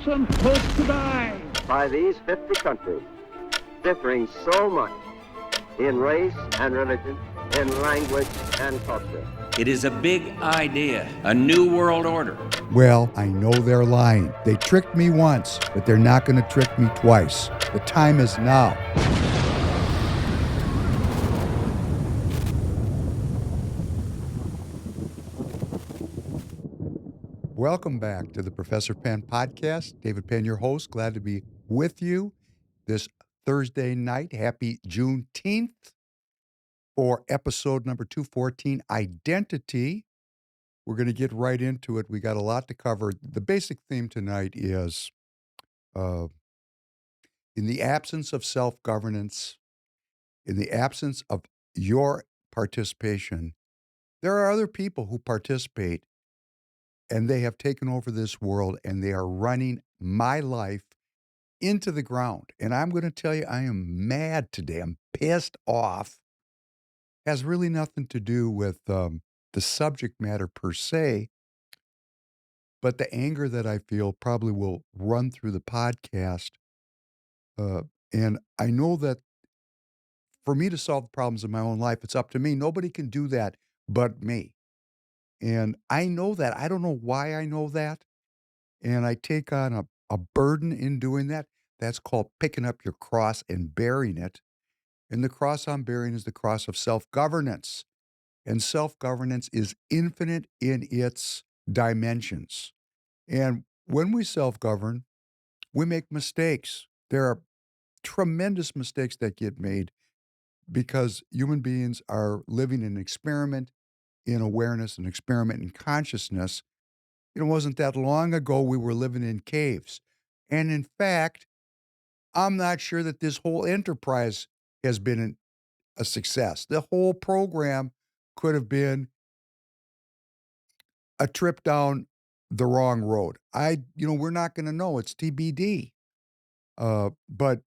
Carlson hopes to die by these 50 countries, differing so much in race and religion, in language and culture. It is a big idea, a new world order. Well, I know they're lying. They tricked me once, but they're not going to trick me twice. The time is now. Welcome back to the Professor Penn podcast. David Penn, your host. Glad to be with you this Thursday night. Happy Juneteenth for episode number 214, Identity. We're going to get right into it. We got a lot to cover. The basic theme tonight is in the absence of self-governance, in the absence of your participation, there are other people who participate, and they have taken over this world, and they are running my life into the ground. And I'm going to tell you, I am mad today. I'm pissed off. Has really nothing to do with the subject matter per se, but the anger that I feel probably will run through the podcast. And I know that for me to solve the problems in my own life, it's up to me. Nobody can do that but me. And I know that. I don't know why I know that. And I take on a burden in doing that. That's called picking up your cross and bearing it. And the cross I'm bearing is the cross of self-governance. And self-governance is infinite in its dimensions. And when we self-govern, we make mistakes. There are tremendous mistakes that get made because human beings are living an experiment in awareness, an experiment in consciousness. It wasn't that long ago we were living in caves. And in fact, I'm not sure that this whole enterprise has been a success. The whole program could have been a trip down the wrong road. We're not going to know. It's TBD. But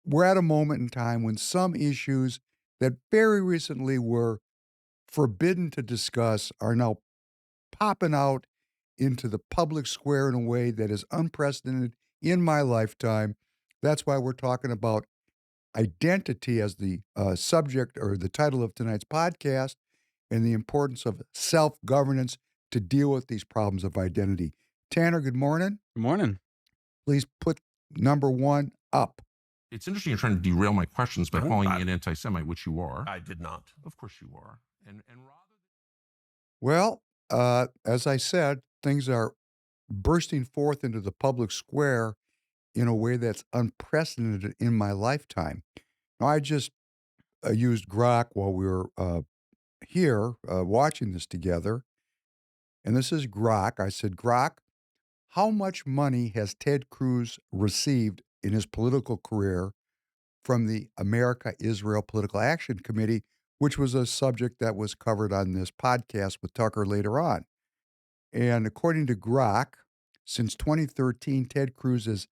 we're at a moment in time when some issues that very recently were forbidden to discuss are now popping out into the public square in a way that is unprecedented in my lifetime. That's why we're talking about identity as the subject or the title of tonight's podcast, and the importance of self-governance to deal with these problems of identity. Tanner, good morning. Good morning. Please put number one up. It's interesting you're trying to derail my questions by calling me an anti-Semite, which you are. I did not. Of course you are. And rather Well, as I said, things are bursting forth into the public square in a way that's unprecedented in my lifetime. Now, I just used Grok while we were here watching this together. And this is Grok. I said, Grok, how much money has Ted Cruz received in his political career from the America-Israel Political Action Committee, which was a subject that was covered on this podcast with Tucker later on? And according to Grok, since 2013, Ted Cruz has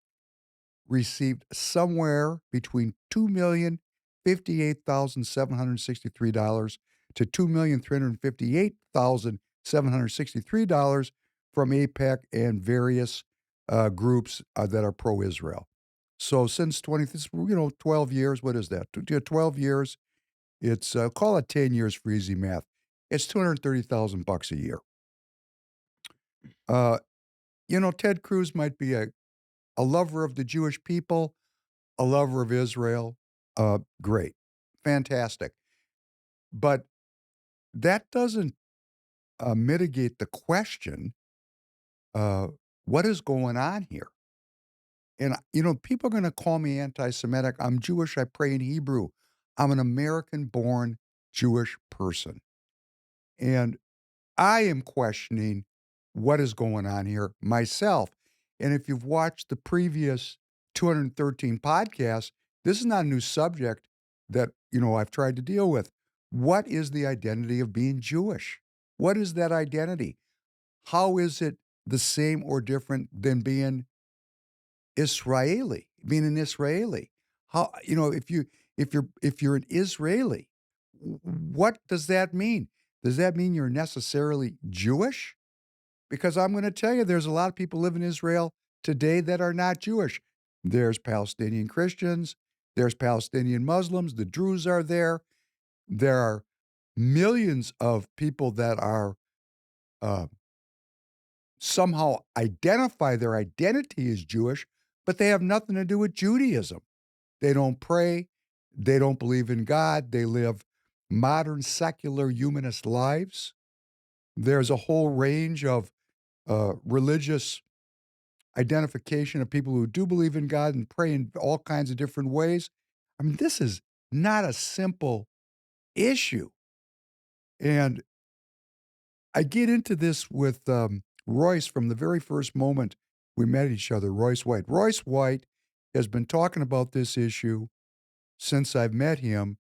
received somewhere between $2,058,763 to $2,358,763 from AIPAC and various groups that are pro-Israel. So since 12 years, what is that? 12 years, it's, call it 10 years for easy math. It's $230,000 a year. Ted Cruz might be a lover of the Jewish people, a lover of Israel. Great. Fantastic. But that doesn't mitigate the question, what is going on here? And, people are going to call me anti-Semitic. I'm Jewish. I pray in Hebrew. I'm an American-born Jewish person. And I am questioning what is going on here myself. And if you've watched the previous 213 podcasts, this is not a new subject that, I've tried to deal with. What is the identity of being Jewish? What is that identity? How is it the same or different than being Israeli, being an Israeli? How, if you're an Israeli, what does that mean? Does that mean you're necessarily Jewish? Because I'm going to tell you, there's a lot of people live in Israel today that are not Jewish. There's Palestinian Christians, there's Palestinian Muslims, the Druze are there. There are millions of people that are uh, somehow identify their identity as Jewish, but they have nothing to do with Judaism. They don't pray. They don't believe in God. They live modern, secular, humanist lives. There's a whole range of religious identification of people who do believe in God and pray in all kinds of different ways. I mean, this is not a simple issue. And I get into this with Royce from the very first moment we met each other, Royce White. Royce White has been talking about this issue since I've met him,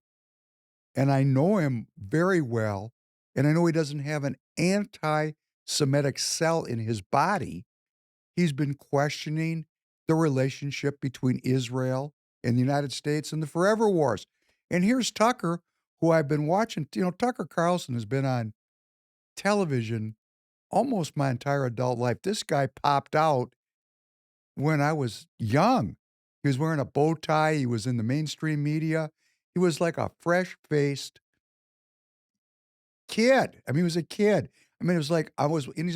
and I know him very well, and I know he doesn't have an anti-Semitic cell in his body. He's been questioning the relationship between Israel and the United States and the forever wars. And here's Tucker, who I've been watching. You know, Tucker Carlson has been on television almost my entire adult life. This guy popped out when I was young. He was wearing a bow tie. He was in the mainstream media. He was like a fresh-faced kid. I mean, he was a kid. I mean, it was like and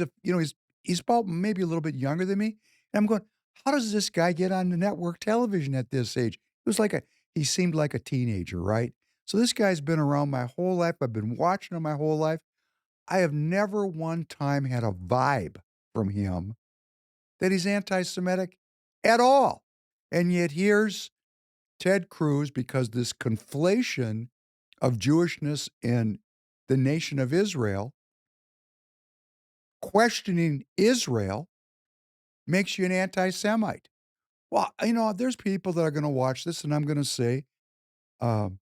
he's about maybe a little bit younger than me. And I'm going, how does this guy get on the network television at this age? He seemed like a teenager, right? So this guy's been around my whole life. I've been watching him my whole life. I have never one time had a vibe from him that he's anti-Semitic at all. And yet here's Ted Cruz, because this conflation of Jewishness and the nation of Israel, questioning Israel makes you an anti-Semite. Well, there's people that are going to watch this, and I'm going to say, I'm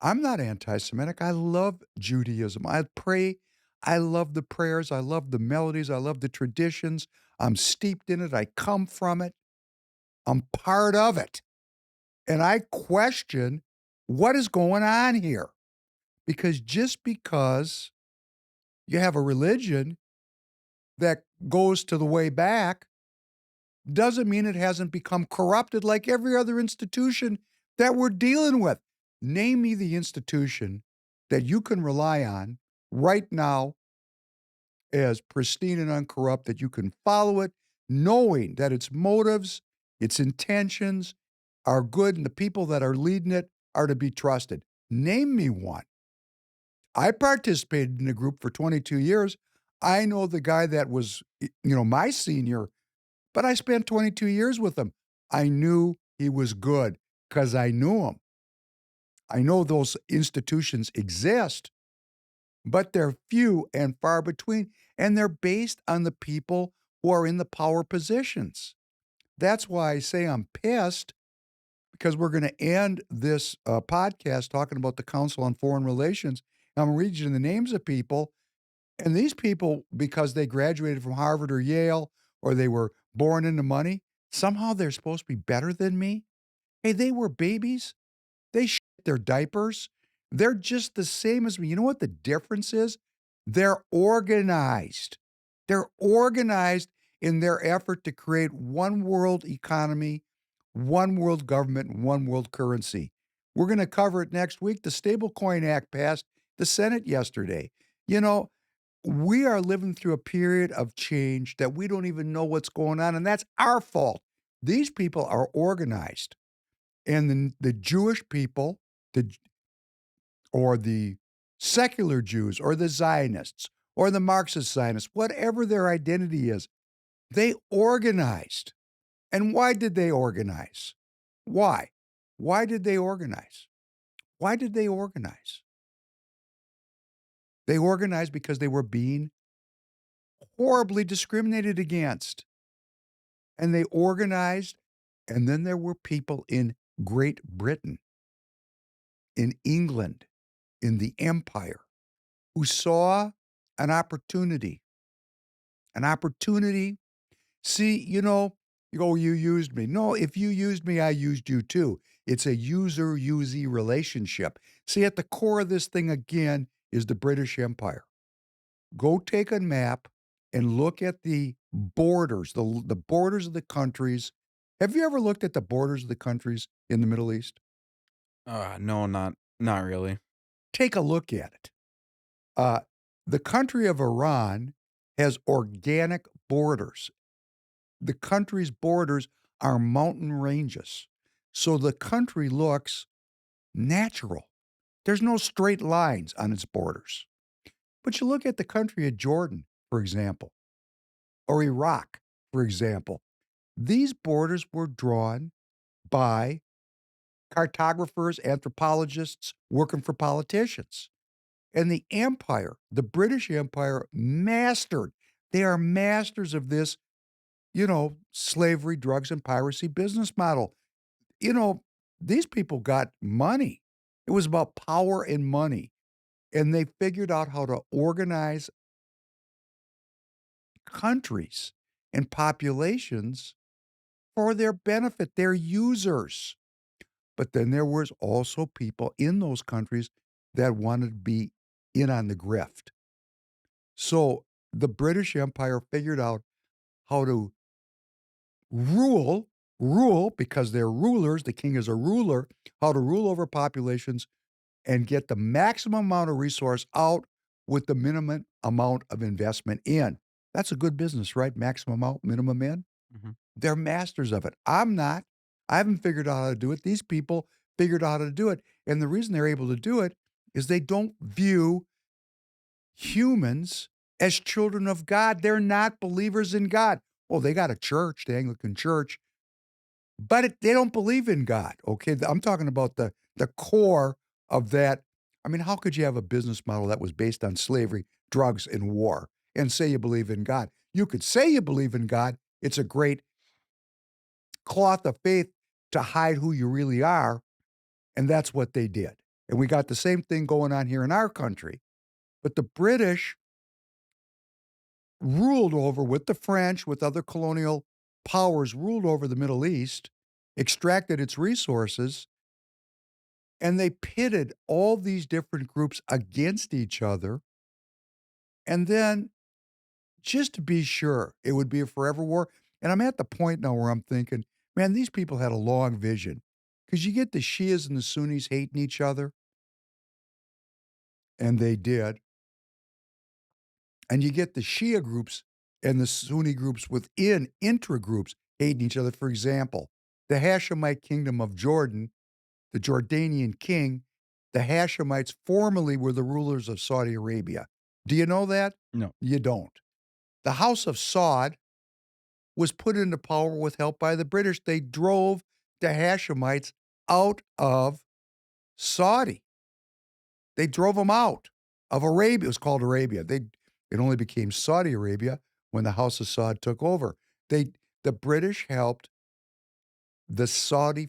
not anti-Semitic. I love Judaism. I pray. I love the prayers. I love the melodies. I love the traditions. I'm steeped in it. I come from it. I'm part of it. And I question what is going on here. Because just because you have a religion that goes to the way back doesn't mean it hasn't become corrupted like every other institution that we're dealing with. Name me the institution that you can rely on right now as pristine and uncorrupt, that you can follow it, knowing that its motives, its intentions are good, and the people that are leading it are to be trusted. Name me one. I participated in a group for 22 years. I know the guy that was, my senior, but I spent 22 years with him. I knew he was good because I knew him. I know those institutions exist, but they're few and far between, and they're based on the people who are in the power positions. That's why I say I'm pissed, because we're going to end this podcast talking about the Council on Foreign Relations. I'm reading the names of people, and these people, because they graduated from Harvard or Yale, or they were born into money, somehow they're supposed to be better than me. Hey, they were babies. They shit their diapers. They're just the same as me. You know what the difference is? They're organized. They're organized in their effort to create one world economy, one world government, one world currency. We're going to cover it next week. The Stablecoin Act passed the Senate yesterday. We are living through a period of change that we don't even know what's going on, and that's our fault. These people are organized. And the Jewish people, or the secular Jews, or the Zionists, or the Marxist Zionists, whatever their identity is, they organized. And why did they organize? Why? Why did they organize? Why did they organize? They organized because they were being horribly discriminated against. And they organized, and then there were people in Great Britain, in England, in the empire, who saw an opportunity. An opportunity. See, you go, you used me. No, if you used me, I used you too. It's a user-usee relationship. See, at the core of this thing, again, is the British Empire. Go take a map and look at the borders, the borders of the countries. Have you ever looked at the borders of the countries in the Middle East? No, not really. Take a look at it. Uh, the country of Iran has organic borders. The country's borders are mountain ranges. So the country looks natural. There's no straight lines on its borders. But you look at the country of Jordan, for example, or Iraq, for example. These borders were drawn by cartographers, anthropologists working for politicians. And the empire, the British Empire, they are masters of this, slavery, drugs, and piracy business model. These people got money. It was about power and money. And they figured out how to organize countries and populations for their benefit, their users. But then there was also people in those countries that wanted to be in on the grift. So the British Empire figured out how to rule because they're rulers, the king is a ruler, how to rule over populations and get the maximum amount of resource out with the minimum amount of investment in. That's a good business, right? Maximum out, minimum in. Mm-hmm. They're masters of it. I'm not. I haven't figured out how to do it. These people figured out how to do it. And the reason they're able to do it is they don't view humans as children of God. They're not believers in God. Oh, they got a church, the Anglican Church, but they don't believe in God. Okay, I'm talking about the core of that. I mean, how could you have a business model that was based on slavery, drugs, and war and say you believe in God? You could say you believe in God. It's a great cloth of faith to hide who you really are, and that's what they did. And we got the same thing going on here in our country. But the British ruled over, with the French, with other colonial powers, ruled over the Middle East, extracted its resources, and they pitted all these different groups against each other. And then, just to be sure, it would be a forever war. And I'm at the point now where I'm thinking, man, these people had a long vision. Because you get the Shias and the Sunnis hating each other, and they did. And you get the Shia groups and the Sunni groups within intra-groups hating each other. For example, the Hashemite kingdom of Jordan, the Jordanian king, the Hashemites formerly were the rulers of Saudi Arabia. Do you know that? No. You don't. The House of Saud was put into power with help by the British. They drove the Hashemites out of Saudi. They drove them out of Arabia. It was called Arabia. It only became Saudi Arabia when the House of Saud took over. The British helped the Saudi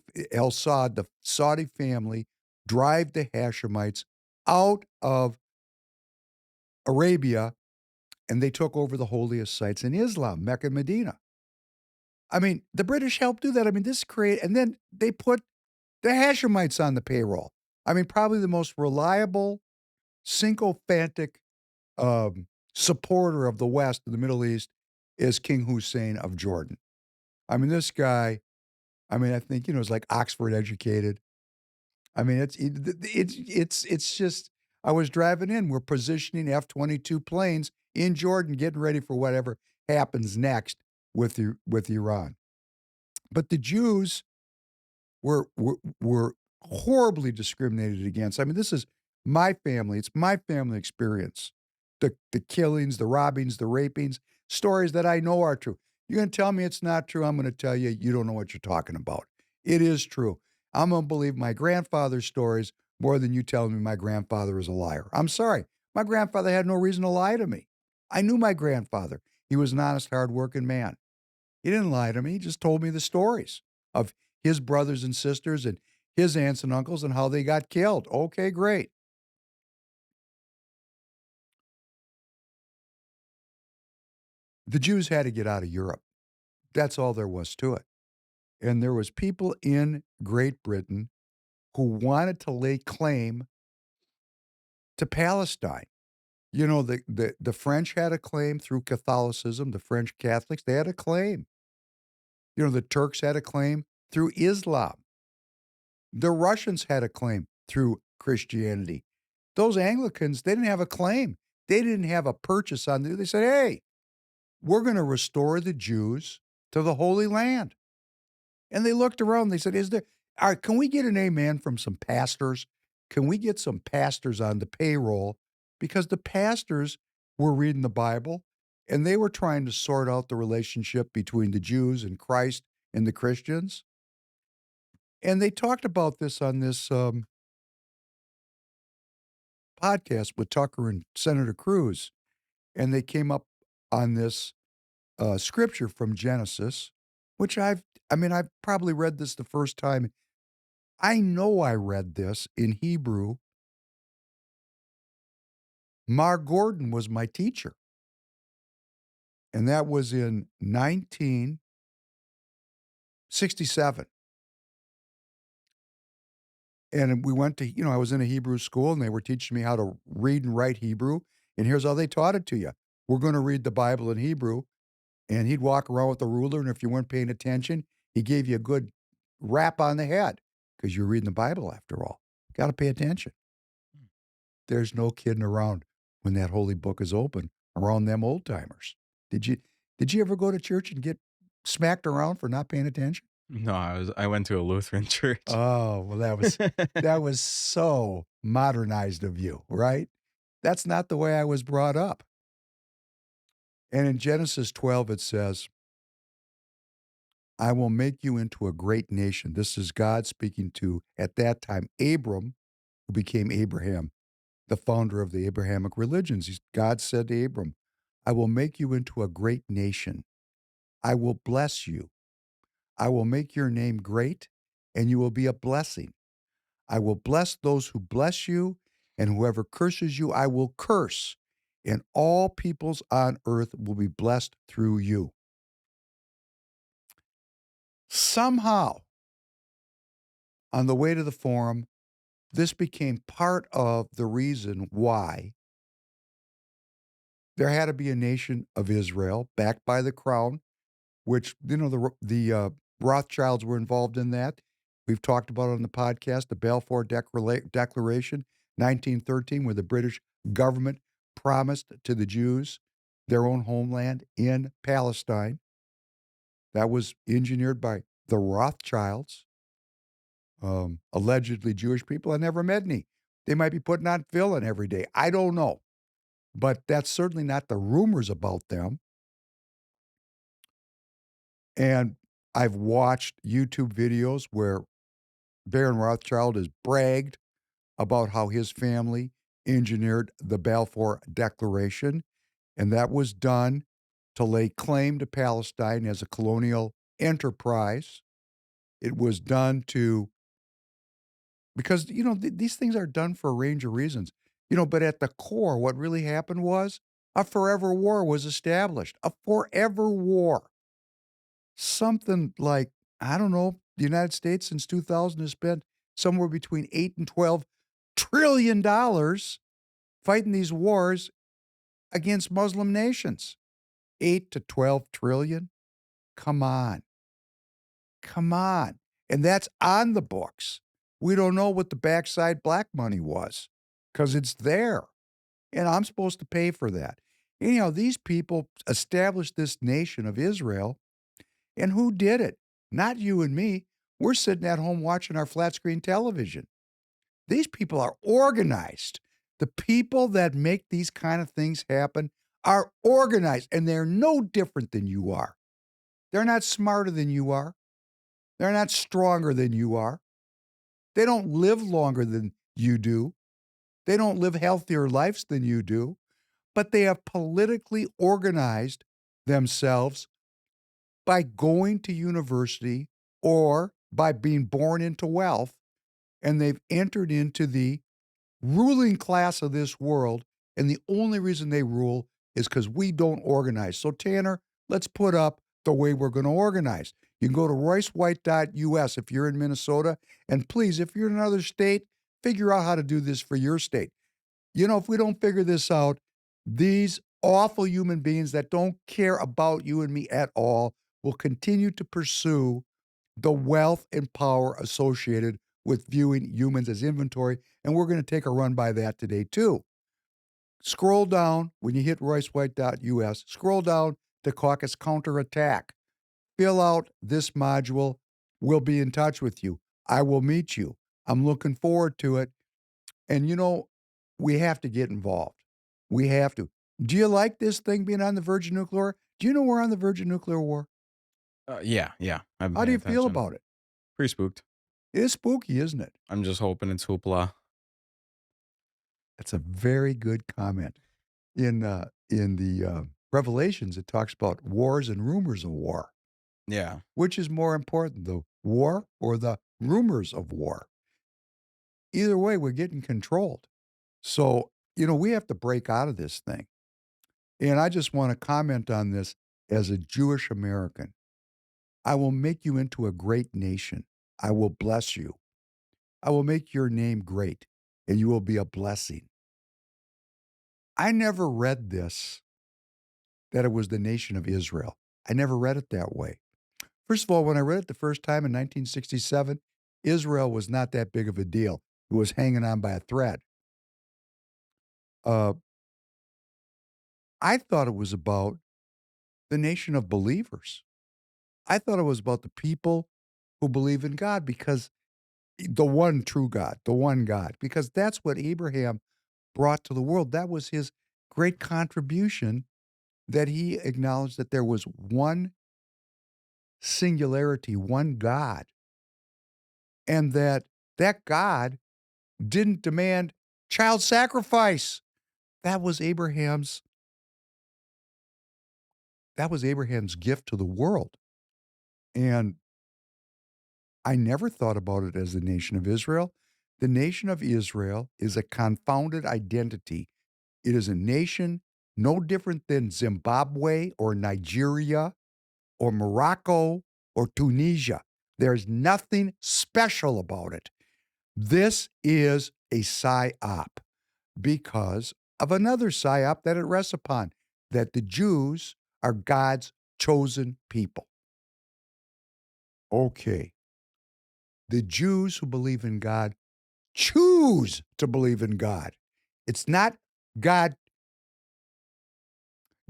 family drive the Hashemites out of Arabia, and they took over the holiest sites in Islam, Mecca and Medina. I mean, the British helped do that. I mean, and then they put the Hashemites on the payroll. I mean, probably the most reliable, sycophantic supporter of the West in the Middle East is King Hussein of Jordan. I mean, this guy, I think, is like Oxford educated. I mean, it's just, I was driving in, we're positioning F-22 planes in Jordan, getting ready for whatever happens next with Iran. But the Jews were horribly discriminated against. I mean, this is my family. It's my family experience. The killings, the robbings, the rapings, stories that I know are true. You're going to tell me it's not true. I'm going to tell you, you don't know what you're talking about. It is true. I'm going to believe my grandfather's stories more than you telling me my grandfather is a liar. I'm sorry. My grandfather had no reason to lie to me. I knew my grandfather. He was an honest, hardworking man. He didn't lie to me. He just told me the stories of his brothers and sisters and his aunts and uncles and how they got killed. Okay, great. The Jews had to get out of Europe. That's all there was to it. And there was people in Great Britain who wanted to lay claim to Palestine. You know, the French had a claim through Catholicism, the French Catholics, they had a claim. You know, the Turks had a claim through Islam. The Russians had a claim through Christianity. Those Anglicans, they didn't have a claim. They didn't have a purchase on it. They said, hey, we're going to restore the Jews to the Holy Land. And they looked around. They said, all right, can we get an amen from some pastors? Can we get some pastors on the payroll? Because the pastors were reading the Bible and they were trying to sort out the relationship between the Jews and Christ and the Christians. And they talked about this on this podcast with Tucker and Senator Cruz. And they came up on this scripture from Genesis, which I've probably read this the first time. I know I read this in Hebrew. Mar Gordon was my teacher. And that was in 1967. And we went to, I was in a Hebrew school and they were teaching me how to read and write Hebrew. And here's how they taught it to you. We're going to read the Bible in Hebrew. And he'd walk around with a ruler. And if you weren't paying attention, he gave you a good rap on the head because you're reading the Bible after all. Got to pay attention. There's no kidding around when that holy book is open around them old timers. Did you ever go to church and get smacked around for not paying attention? No, I went to a Lutheran church. Oh, well, that was so modernized of you, right? That's not the way I was brought up. And in Genesis 12, it says, I will make you into a great nation. This is God speaking to, at that time, Abram, who became Abraham, the founder of the Abrahamic religions. God said to Abram, I will make you into a great nation. I will bless you. I will make your name great, and you will be a blessing. I will bless those who bless you, and whoever curses you, I will curse. And all peoples on earth will be blessed through you. Somehow, on the way to the forum, this became part of the reason why there had to be a nation of Israel backed by the crown, which, the Rothschilds were involved in that. We've talked about it on the podcast, the Balfour Declaration, 1913, where the British government promised to the Jews their own homeland in Palestine. That was engineered by the Rothschilds, allegedly Jewish people. I never met any. They might be putting on fill-in every day. I don't know. But that's certainly not the rumors about them. And I've watched YouTube videos where Baron Rothschild has bragged about how his family engineered the Balfour Declaration, and that was done to lay claim to Palestine as a colonial enterprise. It was done because, these things are done for a range of reasons. But at the core, what really happened was a forever war was established. A forever war. Something like, I don't know, the United States since 2000 has spent somewhere between $8 and $12 trillion fighting these wars against Muslim nations. 8 to 12 trillion? Come on. Come on. And that's on the books. We don't know what the backside black money was because it's there. And I'm supposed to pay for that. Anyhow, these people established this nation of Israel. And who did it? Not you and me. We're sitting at home watching our flat screen television. These people are organized. The people that make these kind of things happen are organized, and they're no different than you are. They're not smarter than you are. They're not stronger than you are. They don't live longer than you do. They don't live healthier lives than you do, but they have politically organized themselves by going to university or by being born into wealth, and they've entered into the ruling class of this world, and the only reason they rule is because we don't organize. So, Tanner, let's put up the way we're going to organize. You can go to roycewhite.us if you're in Minnesota, and please, if you're in another state, figure out how to do this for your state. If we don't figure this out, These awful human beings that don't care about you and me at all will continue to pursue the wealth and power associated with viewing humans as inventory. And we're going to take a run by that today, too. Scroll down when you hit roycewhite.us, scroll down to Caucus Counter-Attack. Fill out this module. We'll be in touch with you. I will meet you. I'm looking forward to it. And, we have to get involved. We have to. Do you like this thing being on the verge of nuclear war? Do you know we're on the verge of nuclear war? Yeah. I've been How do you paying feel attention. about it? Pretty spooked. It is spooky, isn't it? I'm just hoping it's hoopla. That's a very good comment. In the Revelations, it talks about wars and rumors of war. Yeah. Which is more important, the war or the rumors of war? Either way, we're getting controlled. So, we have to break out of this thing. And I just want to comment on this as a Jewish American. I will make you into a great nation. I will bless you. I will make your name great, and you will be a blessing. I never read this, that it was the nation of Israel. I never read it that way. First of all, when I read it the first time in 1967, Israel was not that big of a deal. It was hanging on by a thread. I thought it was about the nation of believers. I thought it was about the people who believe in God, because the one true God, the one God, because that's what Abraham brought to the world. That was his great contribution, that he acknowledged that there was one singularity, one God, and that God didn't demand child sacrifice. That was Abraham's gift to the world. And I never thought about it as the nation of Israel. The nation of Israel is a confounded identity. It is a nation no different than Zimbabwe or Nigeria or Morocco or Tunisia. There's nothing special about it. This is a psyop because of another psyop that it rests upon, that the Jews are God's chosen people. Okay. The Jews who believe in God choose to believe in God. It's not God.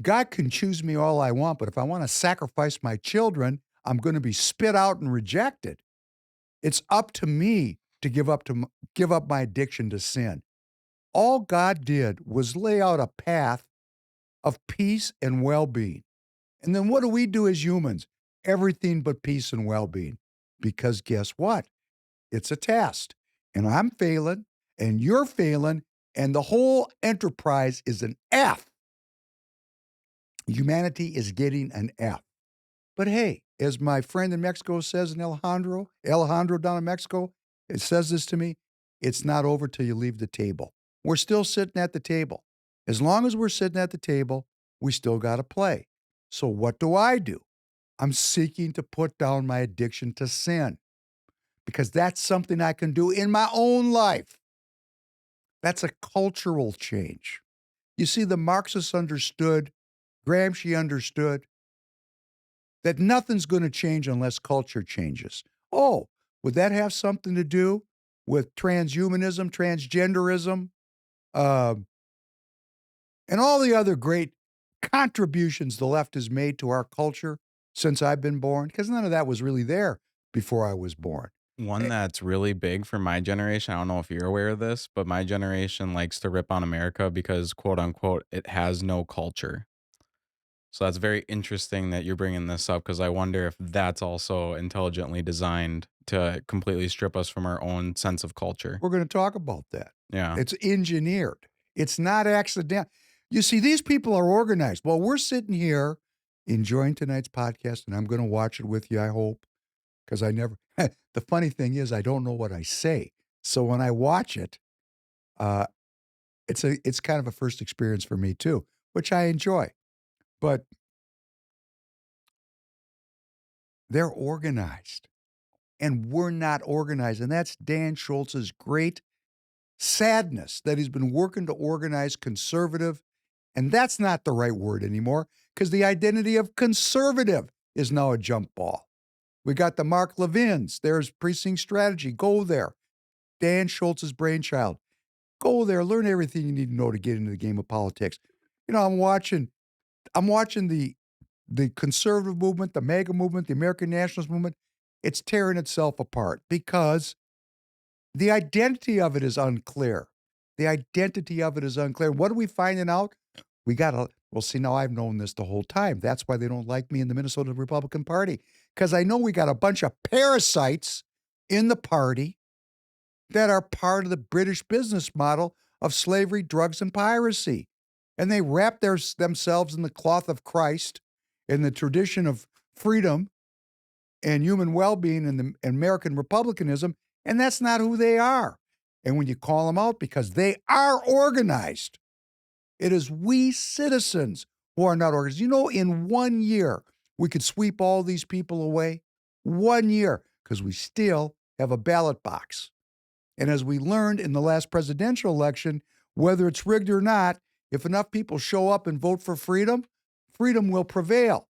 God can choose me all I want, but if I want to sacrifice my children, I'm going to be spit out and rejected. It's up to me to give up my addiction to sin. All God did was lay out a path of peace and well-being. And then what do we do as humans? Everything but peace and well-being. Because guess what? It's a test. And I'm failing, and you're failing, and the whole enterprise is an F. Humanity is getting an F. But hey, as my friend in Mexico says, in Alejandro down in Mexico, it says this to me, it's not over till you leave the table. We're still sitting at the table. As long as we're sitting at the table, we still got to play. So what do? I'm seeking to put down my addiction to sin, because that's something I can do in my own life. That's a cultural change. You see, the Marxists understood, Gramsci understood, that nothing's going to change unless culture changes. Oh, would that have something to do with transhumanism, transgenderism, and all the other great contributions the left has made to our culture since I've been born? Because none of that was really there before I was born. One that's really big for my generation, I don't know if you're aware of this, but my generation likes to rip on America because, quote unquote, it has no culture. So that's very interesting that you're bringing this up, because I wonder if that's also intelligently designed to completely strip us from our own sense of culture. We're going to talk about that. Yeah. It's engineered. It's not accidental. You see, these people are organized. Well, we're sitting here enjoying tonight's podcast, and I'm going to watch it with you, I hope, because the funny thing is, I don't know what I say. So when I watch it, it's kind of a first experience for me too, which I enjoy. But they're organized, and we're not organized. And that's Dan Schultz's great sadness, that he's been working to organize conservative And that's not the right word anymore because the identity of conservative is now a jump ball. We got the Mark Levins. There's precinct strategy. Go there. Dan Schultz's brainchild. Go there. Learn everything you need to know to get into the game of politics. You know, I'm watching the conservative movement, the MAGA movement, the American nationalist movement. It's tearing itself apart because the identity of it is unclear. The identity of it is unclear. What are we finding out? Well, see, now I've known this the whole time. That's why they don't like me in the Minnesota Republican Party. Because I know we got a bunch of parasites in the party that are part of the British business model of slavery, drugs, and piracy. And they wrap themselves in the cloth of Christ, in the tradition of freedom and human well-being and the American republicanism, and that's not who they are. And when you call them out because they are organized, it is we citizens who are not organized. You know, in 1 year, we could sweep all these people away. 1 year, because we still have a ballot box. And as we learned in the last presidential election, whether it's rigged or not, if enough people show up and vote for freedom, freedom will prevail.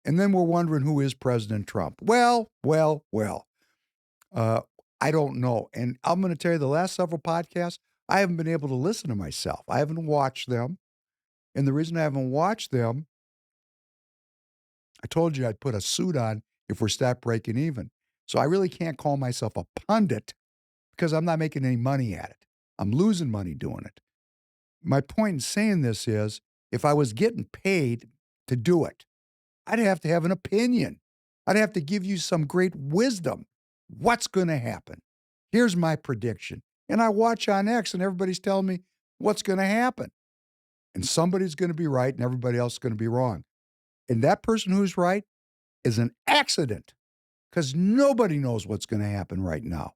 And then we're wondering who is President Trump. Well. I don't know. And I'm going to tell you, the last several podcasts, I haven't been able to listen to myself. I haven't watched them. And the reason I haven't watched them, I told you I'd put a suit on if we're stop breaking even. So I really can't call myself a pundit because I'm not making any money at it. I'm losing money doing it. My point in saying this is, if I was getting paid to do it, I'd have to have an opinion. I'd have to give you some great wisdom. What's going to happen? Here's my prediction. And I watch on X and everybody's telling me what's going to happen. And somebody's going to be right and everybody else is going to be wrong. And that person who's right is an accident because nobody knows what's going to happen right now.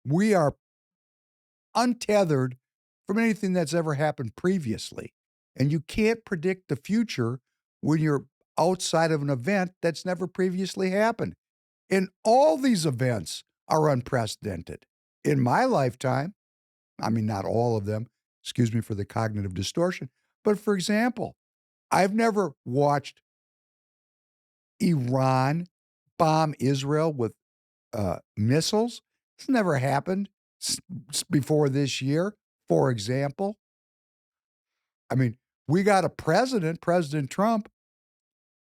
We are untethered from anything that's ever happened previously. And you can't predict the future when you're outside of an event that's never previously happened. And all these events are unprecedented. In my lifetime, I mean, not all of them, excuse me for the cognitive distortion, but for example, I've never watched Iran bomb Israel with missiles. It's never happened before this year, for example. I mean, we got a president, President Trump.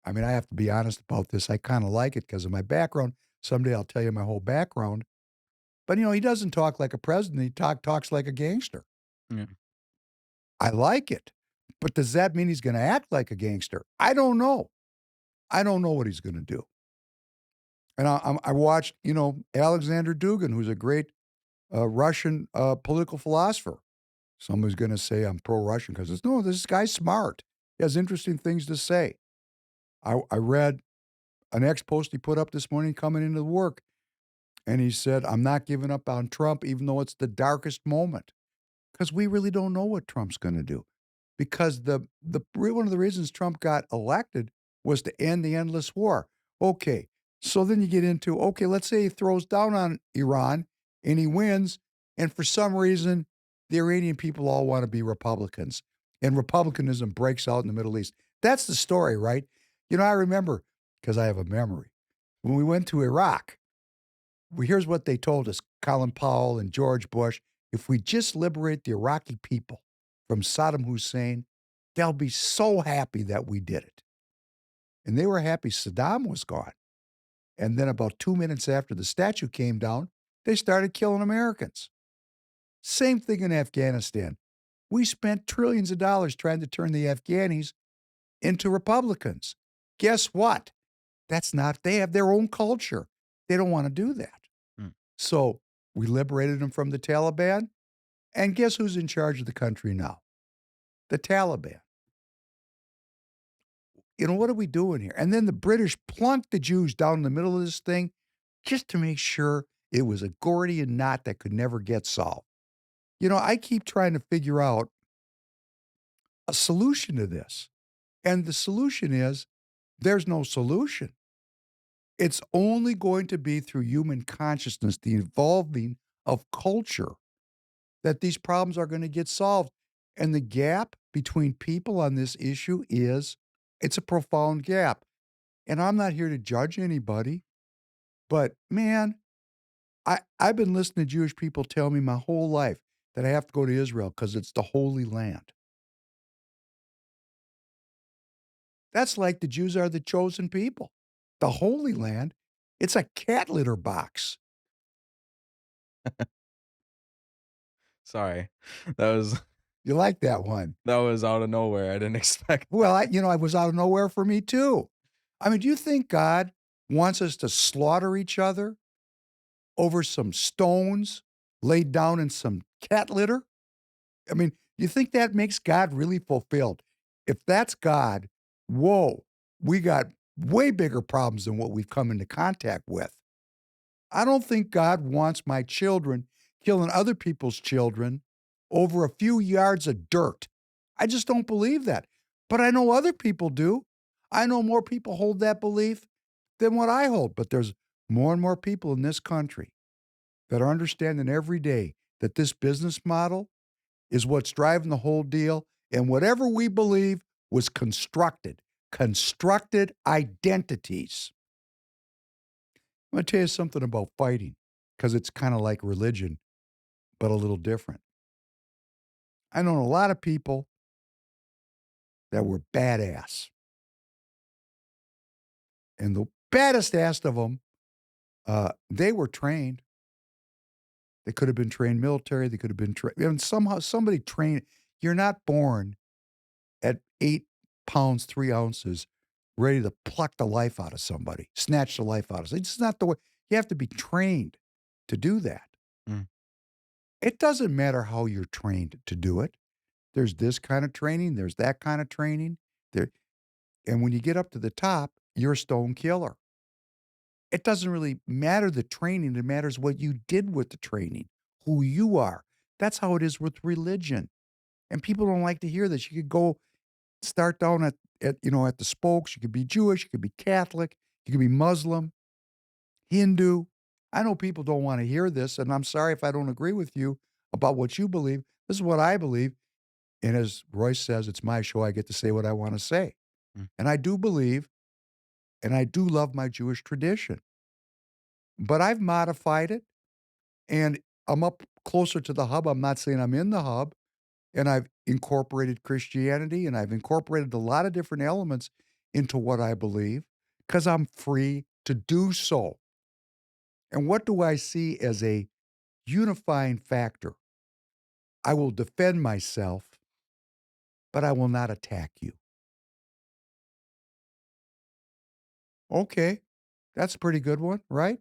I mean, I have to be honest about this. I kind of like it because of my background. Someday I'll tell you my whole background. But, you know, he doesn't talk like a president. He talks like a gangster. Yeah. I like it. But does that mean he's going to act like a gangster? I don't know. I don't know what he's going to do. And I watched, you know, Alexander Dugin, who's a great Russian political philosopher. Somebody's going to say I'm pro-Russian because no, this guy's smart. He has interesting things to say. I read an ex-post he put up this morning coming into work, and he said, I'm not giving up on Trump, even though it's the darkest moment, because we really don't know what Trump's going to do. Because one of the reasons Trump got elected was to end the endless war. Okay, so then you get into, okay, let's say he throws down on Iran and he wins, and for some reason, the Iranian people all want to be Republicans, and Republicanism breaks out in the Middle East. That's the story, right? You know, I remember, because I have a memory, when we went to Iraq, here's what they told us, Colin Powell and George Bush, if we just liberate the Iraqi people from Saddam Hussein, they'll be so happy that we did it. And they were happy Saddam was gone. And then about 2 minutes after the statue came down, they started killing Americans. Same thing in Afghanistan. We spent trillions of dollars trying to turn the Afghanis into Republicans. Guess what? They have their own culture. They don't want to do that. So we liberated them from the Taliban. And guess who's in charge of the country now? The Taliban. You know, what are we doing here? And then the British plunked the Jews down in the middle of this thing just to make sure it was a Gordian knot that could never get solved. You know, I keep trying to figure out a solution to this. And the solution is there's no solution. It's only going to be through human consciousness, the evolving of culture, that these problems are going to get solved. And the gap between people on this issue it's a profound gap. And I'm not here to judge anybody, but man, I've been listening to Jewish people tell me my whole life that I have to go to Israel because it's the Holy Land. That's like the Jews are the chosen people. The Holy Land, it's a cat litter box. Sorry. That was You like that one? that was out of nowhere. I didn't expect. Well, I was out of nowhere for me too. I mean, do you think God wants us to slaughter each other over some stones laid down in some cat litter? I mean, you think that makes God really fulfilled? If that's God, whoa, we got way bigger problems than what we've come into contact with. I don't think God wants my children killing other people's children over a few yards of dirt. I just don't believe that. But I know other people do. I know more people hold that belief than what I hold. But there's more and more people in this country that are understanding every day that this business model is what's driving the whole deal. And whatever we believe was constructed identities. I'm going to tell you something about fighting because it's kind of like religion, but a little different. I know a lot of people that were badass. And the baddest ass of them, they were trained. They could have been trained military. They could have been trained. And somehow somebody trained. You're not born at 8 pounds, 3 ounces, ready to pluck the life out of somebody, snatch the life out of somebody. It's not the way. You have to be trained to do that. Mm. It doesn't matter how you're trained to do it. There's this kind of training. There's that kind of training. And when you get up to the top, you're a stone killer. It doesn't really matter the training. It matters what you did with the training, who you are. That's how it is with religion. And people don't like to hear this. You could go start down at the spokes. You could be Jewish. You could be Catholic. You could be Muslim, Hindu. I know people don't want to hear this, and I'm sorry if I don't agree with you about what you believe. This is what I believe. And as Royce says, it's my show. I get to say what I want to say. Mm. And I do believe, and I do love my Jewish tradition. But I've modified it, and I'm up closer to the hub. I'm not saying I'm in the hub. And I've incorporated Christianity, and I've incorporated a lot of different elements into what I believe because I'm free to do so. And what do I see as a unifying factor? I will defend myself, but I will not attack you. Okay, that's a pretty good one, right?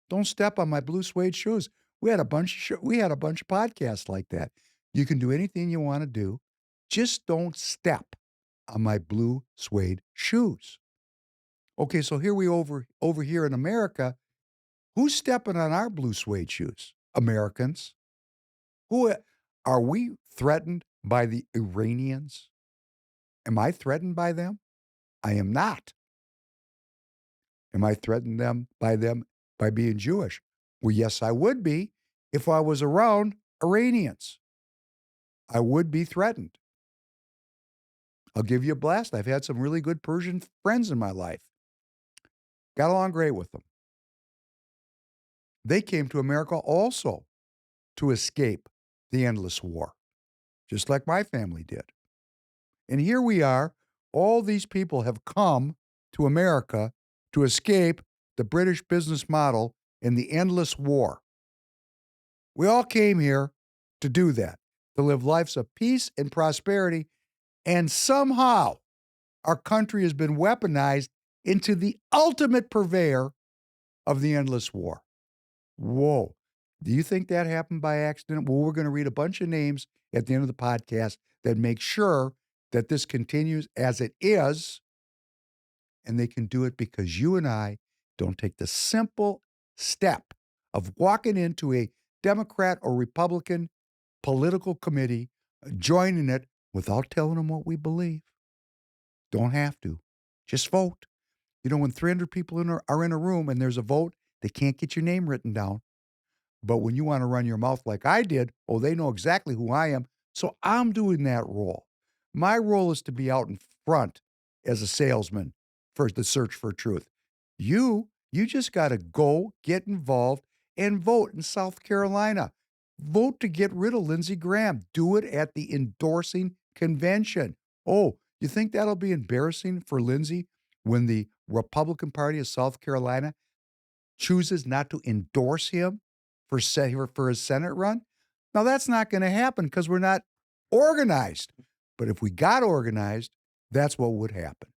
Don't step on my blue suede shoes. We had a bunch of podcasts like that. You can do anything you want to do. Just don't step on my blue suede shoes. Okay, so here we over here in America, who's stepping on our blue suede shoes? Americans. Who are we threatened by the Iranians? Am I threatened by them? I am not. Am I threatened by them by being Jewish? Well, yes, I would be if I was around Iranians. I would be threatened. I'll give you a blast. I've had some really good Persian friends in my life. Got along great with them. They came to America also to escape the endless war, just like my family did. And here we are. All these people have come to America to escape the British business model and the endless war. We all came here to do that, to live lives of peace and prosperity. And somehow our country has been weaponized into the ultimate purveyor of the endless war. Whoa. Do you think that happened by accident? Well, we're going to read a bunch of names at the end of the podcast that make sure that this continues as it is. And they can do it because you and I don't take the simple step of walking into a Democrat or Republican political committee, joining it without telling them what we believe. Don't have to. Just vote. You know, when 300 people are in a room and there's a vote, they can't get your name written down. But when you want to run your mouth like I did, oh, they know exactly who I am. So I'm doing that role. My role is to be out in front as a salesman for the search for truth. You just got to go, get involved, and vote in South Carolina. Vote to get rid of Lindsey Graham. Do it at the endorsing convention. Oh, you think that'll be embarrassing for Lindsey when the Republican Party of South Carolina chooses not to endorse him for his Senate run? Now, that's not going to happen because we're not organized. But if we got organized, that's what would happen.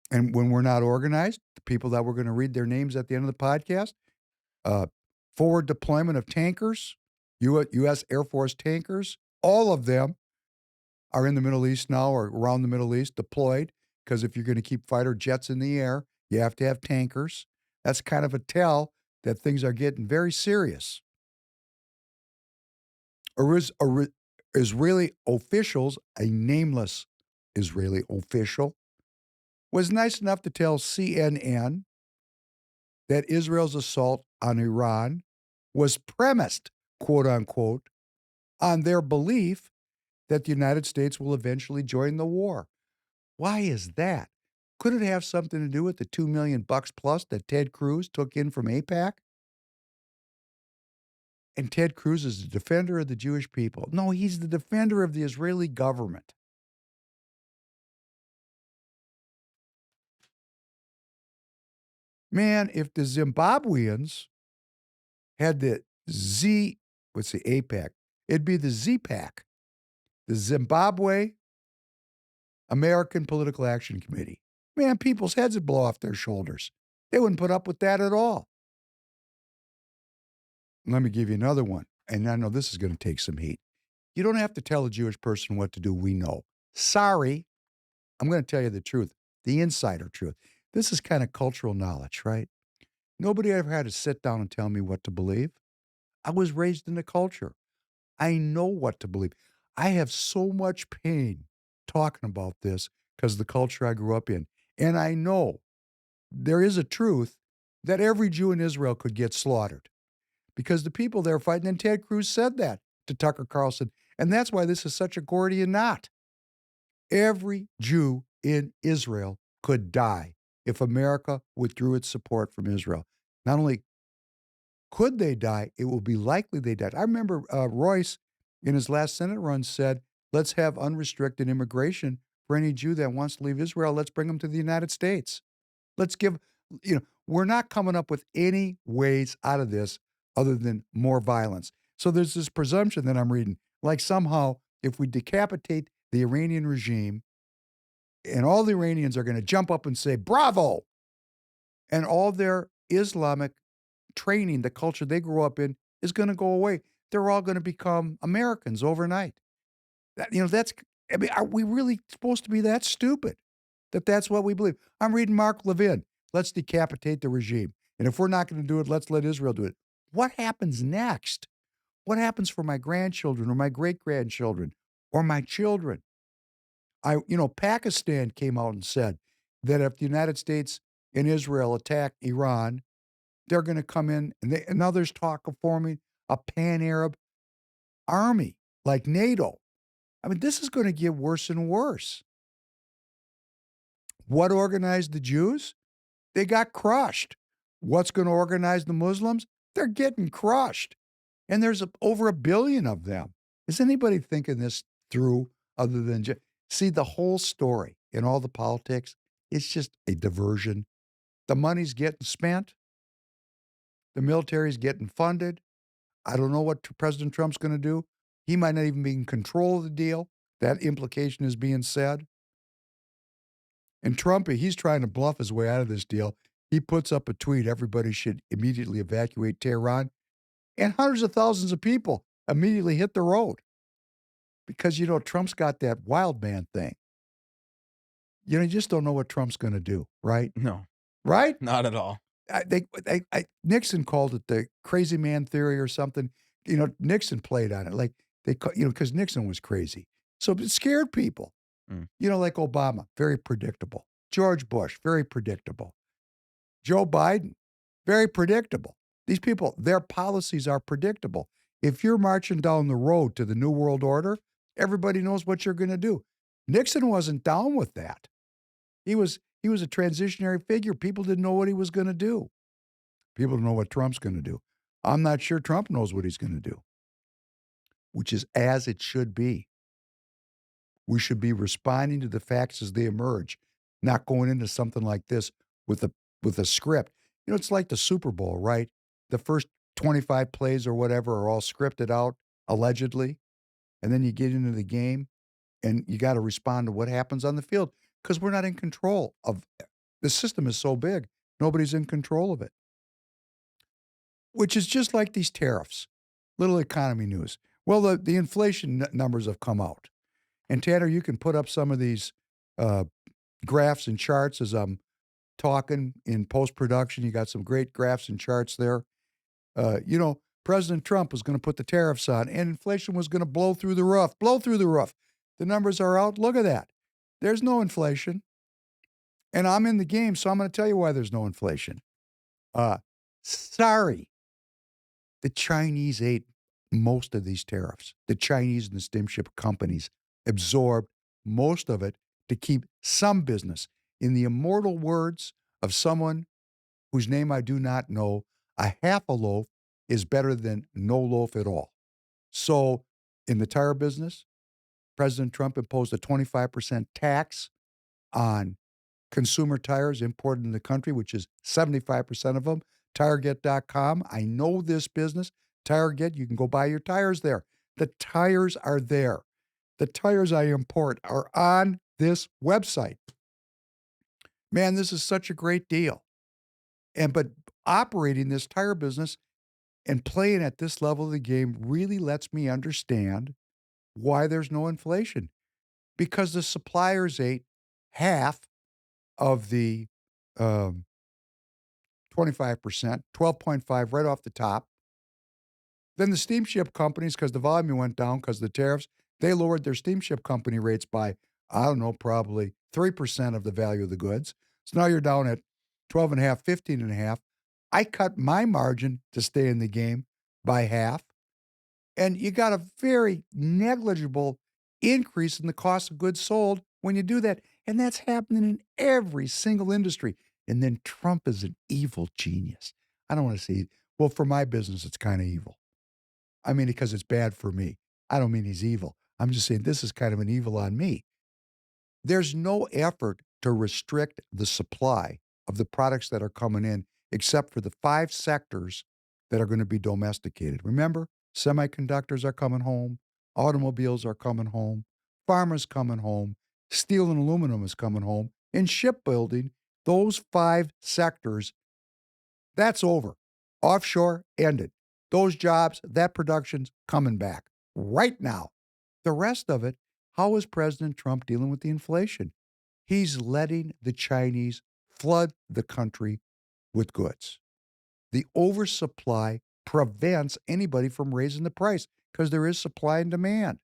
And when we're not organized, the people that we're going to read their names at the end of the podcast, forward deployment of tankers, U.S. Air Force tankers, all of them are in the Middle East now or around the Middle East deployed, because if you're going to keep fighter jets in the air, you have to have tankers. That's kind of a tell that things are getting very serious. Israeli officials, a nameless Israeli official, was nice enough to tell CNN that Israel's assault on Iran was premised, quote unquote, on their belief that the United States will eventually join the war. Why is that? Could it have something to do with the $2 million plus that Ted Cruz took in from AIPAC? And Ted Cruz is the defender of the Jewish people. No, he's the defender of the Israeli government. Man, if the Zimbabweans had the AIPAC? It'd be the ZPAC, the Zimbabwe American Political Action Committee. Man, people's heads would blow off their shoulders. They wouldn't put up with that at all. Let me give you another one. And I know this is going to take some heat. You don't have to tell a Jewish person what to do. We know. Sorry. I'm going to tell you the truth, the insider truth. This is kind of cultural knowledge, right? Nobody ever had to sit down and tell me what to believe. I was raised in the culture. I know what to believe. I have so much pain talking about this because of the culture I grew up in. And I know there is a truth that every Jew in Israel could get slaughtered because the people there fighting, and Ted Cruz said that to Tucker Carlson. And that's why this is such a Gordian knot. Every Jew in Israel could die if America withdrew its support from Israel. Not only could they die, it will be likely they died. I remember Royce, in his last Senate run, said, let's have unrestricted immigration for any Jew that wants to leave Israel. Let's bring them to the United States. Let's give, we're not coming up with any ways out of this other than more violence. So there's this presumption that I'm reading, like somehow if we decapitate the Iranian regime and all the Iranians are going to jump up and say, bravo, and all their Islamic training, the culture they grew up in, is going to go away. They're all going to become Americans overnight. Are we really supposed to be that stupid that that's what we believe? I'm reading Mark Levin. Let's decapitate the regime. And if we're not going to do it, let's let Israel do it. What happens next? What happens for my grandchildren or my great-grandchildren or my children? Pakistan came out and said that if the United States and Israel attack Iran, they're going to come in, and others talk of forming a pan-Arab army like NATO. I mean, this is going to get worse and worse. What organized the Jews? They got crushed. What's going to organize the Muslims? They're getting crushed. And there's over 1 billion of them. Is anybody thinking this through other than just see the whole story in all the politics? It's just a diversion. The money's getting spent. The military's getting funded. I don't know what President Trump's going to do. He might not even be in control of the deal. That implication is being said. And Trump, he's trying to bluff his way out of this deal. He puts up a tweet, everybody should immediately evacuate Tehran. And hundreds of thousands of people immediately hit the road. Because, Trump's got that wild man thing. You just don't know what Trump's going to do, right? No. Right? Not at all. Nixon called it the crazy man theory or something. Nixon played on it like because Nixon was crazy. So it scared people. Like Obama, very predictable. George Bush, very predictable. Joe Biden, very predictable. These people, their policies are predictable. If you're marching down the road to the New World Order, everybody knows what you're going to do. Nixon wasn't down with that. He was a transitionary figure. People didn't know what he was going to do. People don't know what Trump's going to do. I'm not sure Trump knows what he's going to do, which is as it should be. We should be responding to the facts as they emerge, not going into something like this with a script. You know, it's like the Super Bowl, right? The first 25 plays or whatever are all scripted out, allegedly, and then you get into the game and you got to respond to what happens on the field because we're not in control of the system is so big. Nobody's in control of it. Which is just like these tariffs. Little economy news. Well, the inflation numbers have come out. And Tanner, you can put up some of these graphs and charts as I'm talking in post-production. You got some great graphs and charts there. President Trump was going to put the tariffs on, and inflation was going to blow through the roof. The numbers are out. Look at that. There's no inflation. And I'm in the game, so I'm going to tell you why there's no inflation. Sorry. The Chinese ate most of these tariffs. The Chinese and the steamship companies absorbed most of it to keep some business. In the immortal words of someone whose name I do not know, a half a loaf is better than no loaf at all. So in the tire business, President Trump imposed a 25% tax on consumer tires imported in the country, which is 75% of them. TireGet.com. I know this business. TireGet, you can go buy your tires there. The tires are there. The tires I import are on this website. Man, this is such a great deal. But operating this tire business and playing at this level of the game really lets me understand why there's no inflation. Because the suppliers ate half of the 25%, 12.5 right off the top. Then the steamship companies, because the volume went down because of the tariffs, they lowered their steamship company rates by, I don't know, probably 3% of the value of the goods. So now you're down at 12.5, 15.5. I cut my margin to stay in the game by half. And you got a very negligible increase in the cost of goods sold when you do that. And that's happening in every single industry. And then Trump is an evil genius. I don't want to say, well, for my business, it's kind of evil. I mean, because it's bad for me. I don't mean he's evil. I'm just saying this is kind of an evil on me. There's no effort to restrict the supply of the products that are coming in, except for the 5 sectors that are going to be domesticated. Remember, semiconductors are coming home, automobiles are coming home, farmers coming home, steel and aluminum is coming home, and shipbuilding, those 5 sectors, that's over. Offshore ended. Those jobs, that production's coming back right now. The rest of it, how is President Trump dealing with the inflation? He's letting the Chinese flood the country with goods. The oversupply prevents anybody from raising the price because there is supply and demand.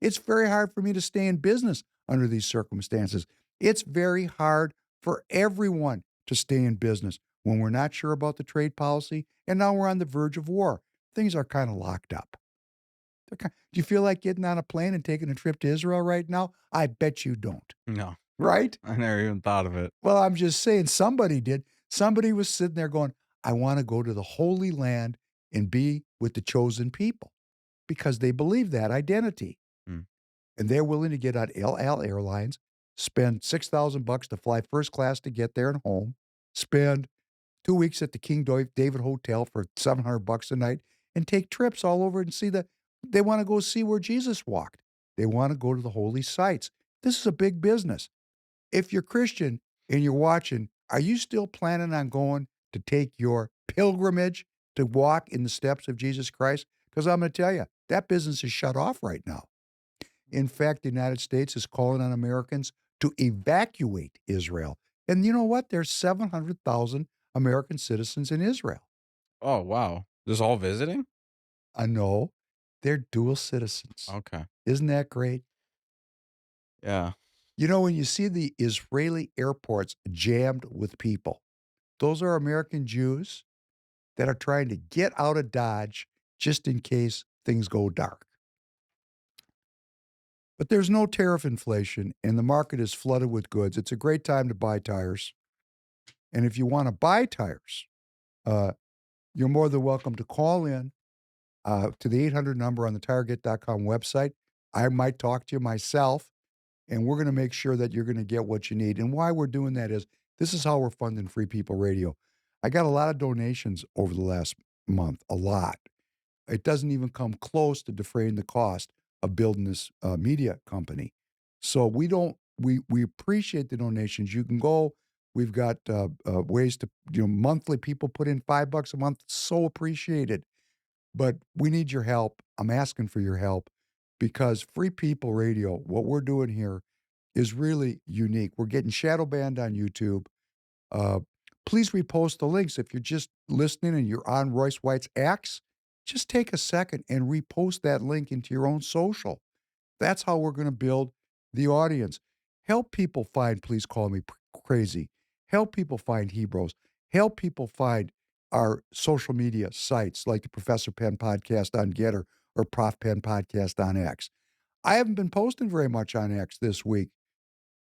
It's very hard for me to stay in business under these circumstances. It's very hard for everyone to stay in business when we're not sure about the trade policy, and now we're on the verge of war. Things are kind of locked up. Do you feel like getting on a plane and taking a trip to Israel right now? I bet you don't. No, Right? I never even thought of it. Well, I'm just saying somebody did. Somebody was sitting there going, I want to go to the Holy Land and be with the chosen people because they believe that identity. Hmm. And they're willing to get on El Al Airlines, spend $6,000 to fly first class to get there and home, spend 2 weeks at the King David Hotel for $700 a night, and take trips all over and see they want to go see where Jesus walked. They want to go to the holy sites. This is a big business. If you're Christian and you're watching, are you still planning on going to take your pilgrimage to walk in the steps of Jesus Christ? Because I'm going to tell you, that business is shut off right now. In fact, the United States is calling on Americans to evacuate Israel. And you know what? There's 700,000 American citizens in Israel. Oh, wow. Just all visiting? I know. They're dual citizens. Okay. Isn't that great? Yeah. You know, when you see the Israeli airports jammed with people, those are American Jews that are trying to get out of Dodge just in case things go dark. But there's no tariff inflation, and the market is flooded with goods. It's a great time to buy tires. And if you want to buy tires, you're more than welcome to call in to the 800 number on the TireGet.com website. I might talk to you myself, and we're going to make sure that you're going to get what you need. And why we're doing that is this is how we're funding Free People Radio. I got a lot of donations over the last month, a lot. It doesn't even come close to defraying the cost of building this media company. So we appreciate the donations. You can go. We've got ways to, monthly people put in $5 a month. So appreciated. But we need your help. I'm asking for your help because Free People Radio, what we're doing here is really unique. We're getting shadow banned on YouTube. Please repost the links. If you're just listening and you're on Royce White's X, just take a second and repost that link into your own social. That's how we're going to build the audience. Help people find Please Call Me Crazy. Help people find Hebrews. Help people find our social media sites like the Professor Penn podcast on Getter or Prof Penn podcast on X. I haven't been posting very much on X this week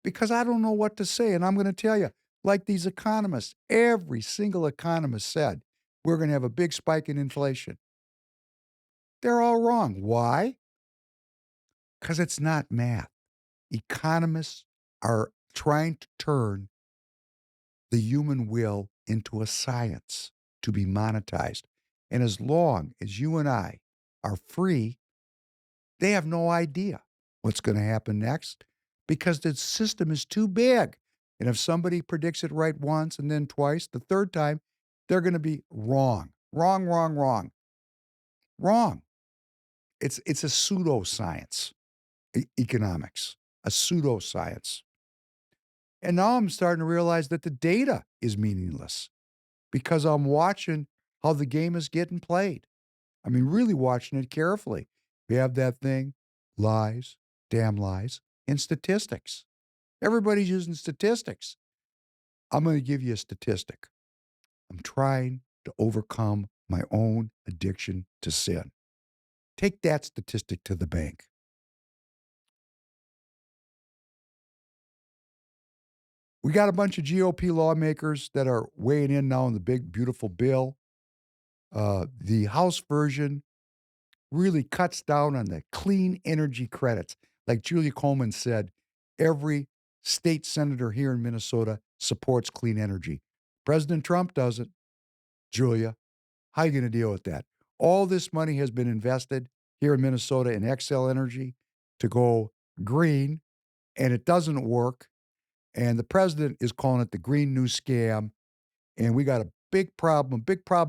because I don't know what to say. And I'm going to tell you, like these economists, every single economist said, we're going to have a big spike in inflation. They're all wrong. Why? Because it's not math. Economists are trying to turn the human will into a science to be monetized. And as long as you and I are free, they have no idea what's going to happen next because the system is too big. And if somebody predicts it right once and then twice, the third time, they're going to be wrong. Wrong. It's a pseudoscience, economics, a pseudoscience. And now I'm starting to realize that the data is meaningless because I'm watching how the game is getting played. I mean, really watching it carefully. We have that thing, lies, damn lies, and statistics. Everybody's using statistics. I'm going to give you a statistic. I'm trying to overcome my own addiction to sin. Take that statistic to the bank. We got a bunch of GOP lawmakers that are weighing in now on the big, beautiful bill. The House version really cuts down on the clean energy credits. Like Julia Coleman said, every state senator here in Minnesota supports clean energy. President Trump doesn't. Julia, how are you going to deal with that? All this money has been invested here in Minnesota in Xcel Energy to go green, and it doesn't work. And the president is calling it the Green New Scam. And we got a big problem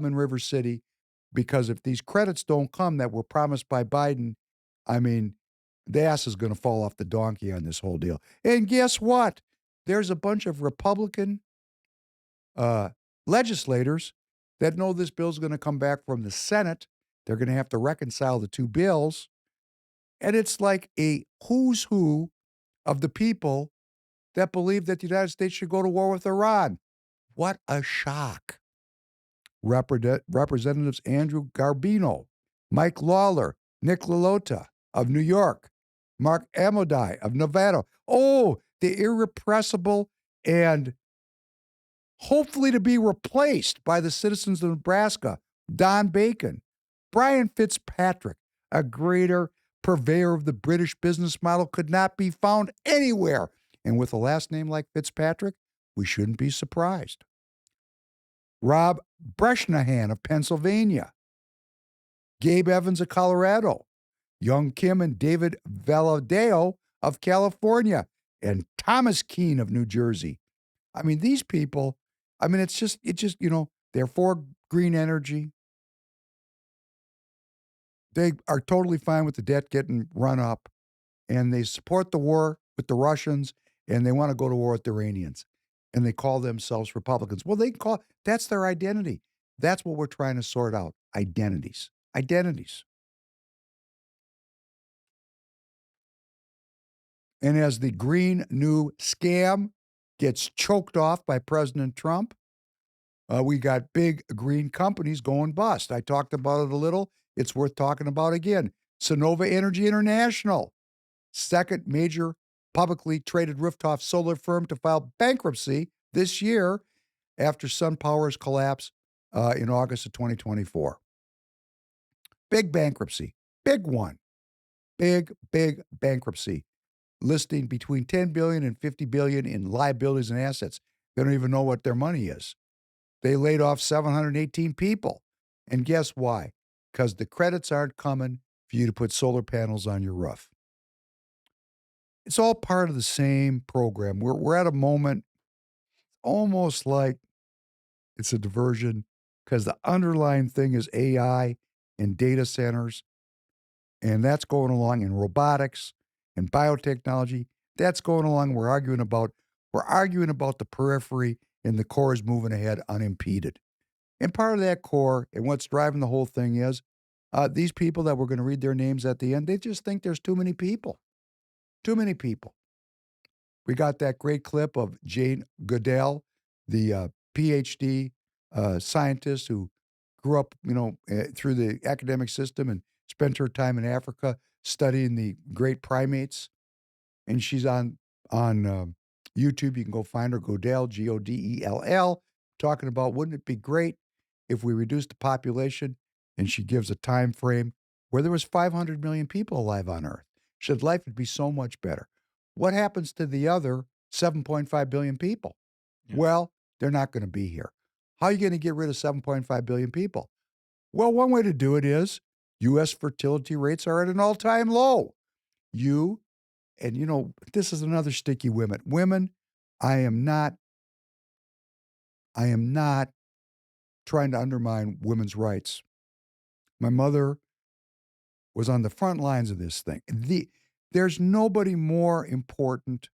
in River City, because if these credits don't come that were promised by Biden, I mean, the ass is going to fall off the donkey on this whole deal. And guess what? There's a bunch of Republican legislators that know this bill's going to come back from the Senate. They're going to have to reconcile the two bills. And it's like a who's who of the people that believe that the United States should go to war with Iran. What a shock. Representatives Andrew Garbino, Mike Lawler, Nick LaLota of New York, Mark Amodei of Nevada. Oh, the irrepressible and hopefully to be replaced by the citizens of Nebraska, Don Bacon, Brian Fitzpatrick, a greater purveyor of the British business model, could not be found anywhere. And with a last name like Fitzpatrick, we shouldn't be surprised. Rob Bresnahan of Pennsylvania, Gabe Evans of Colorado, Young Kim and David Valadeo of California, and Thomas Keene of New Jersey. I mean, these people, I mean, it's just, they're for green energy. They are totally fine with the debt getting run up, and they support the war with the Russians, and they want to go to war with the Iranians. And they call themselves Republicans. Well, that's their identity. That's what we're trying to sort out. Identities. And as the Green New Scam gets choked off by President Trump, we got big green companies going bust. I talked about it a little it's worth talking about again. Sonova Energy International, second major publicly traded rooftop solar firm to file bankruptcy this year after SunPower's collapse in August of 2024. Big bankruptcy, big one, big bankruptcy, listing between 10 billion and 50 billion in liabilities and assets. They don't even know what their money is. They laid off 718 people. And guess why? Because the credits aren't coming for you to put solar panels on your roof. It's all part of the same program. We're at a moment almost like it's a diversion because the underlying thing is AI and data centers, and that's going along in robotics and biotechnology. That's going along. We're arguing about the periphery, and the core is moving ahead unimpeded. And part of that core and what's driving the whole thing is these people that we're going to read their names at the end, they just think there's too many people. Too many people. We got that great clip of Jane Goodell, the PhD scientist who grew up, through the academic system and spent her time in Africa studying the great primates. And she's on YouTube. You can go find her, Goodell, Godell, talking about wouldn't it be great if we reduced the population? And she gives a time frame where there was 500 million people alive on Earth. She said life would be so much better. What happens to the other 7.5 billion people? Yeah. Well, they're not going to be here. How are you going to get rid of 7.5 billion people? Well, one way to do it is U.S. fertility rates are at an all-time low. This is another sticky women. Women, I am not trying to undermine women's rights. My mother was on the front lines of this thing. There's nobody more important,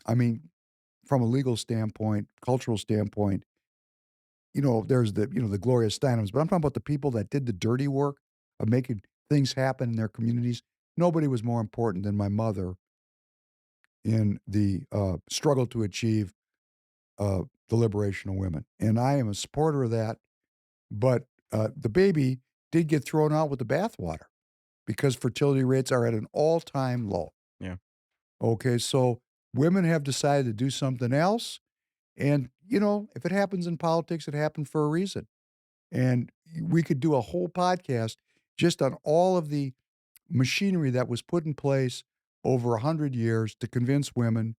from a legal standpoint, cultural standpoint. There's the Gloria Steinems, but I'm talking about the people that did the dirty work of making things happen in their communities. Nobody was more important than my mother in the struggle to achieve the liberation of women. And I am a supporter of that. But the baby did get thrown out with the bathwater because fertility rates are at an all-time low. Yeah. Okay, so women have decided to do something else. And, if it happens in politics, it happened for a reason. And we could do a whole podcast just on all of the machinery that was put in place over 100 years to convince women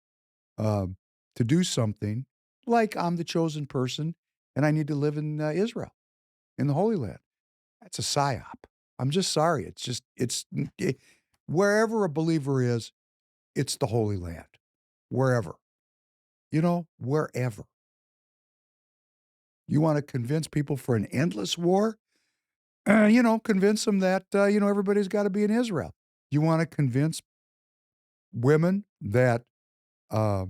to do something like I'm the chosen person and I need to live in Israel, in the Holy Land. That's a psyop. I'm just sorry. Wherever a believer is, it's the Holy Land. Wherever. Wherever. You want to convince people for an endless war? Convince them that, everybody's got to be in Israel. You want to convince women that they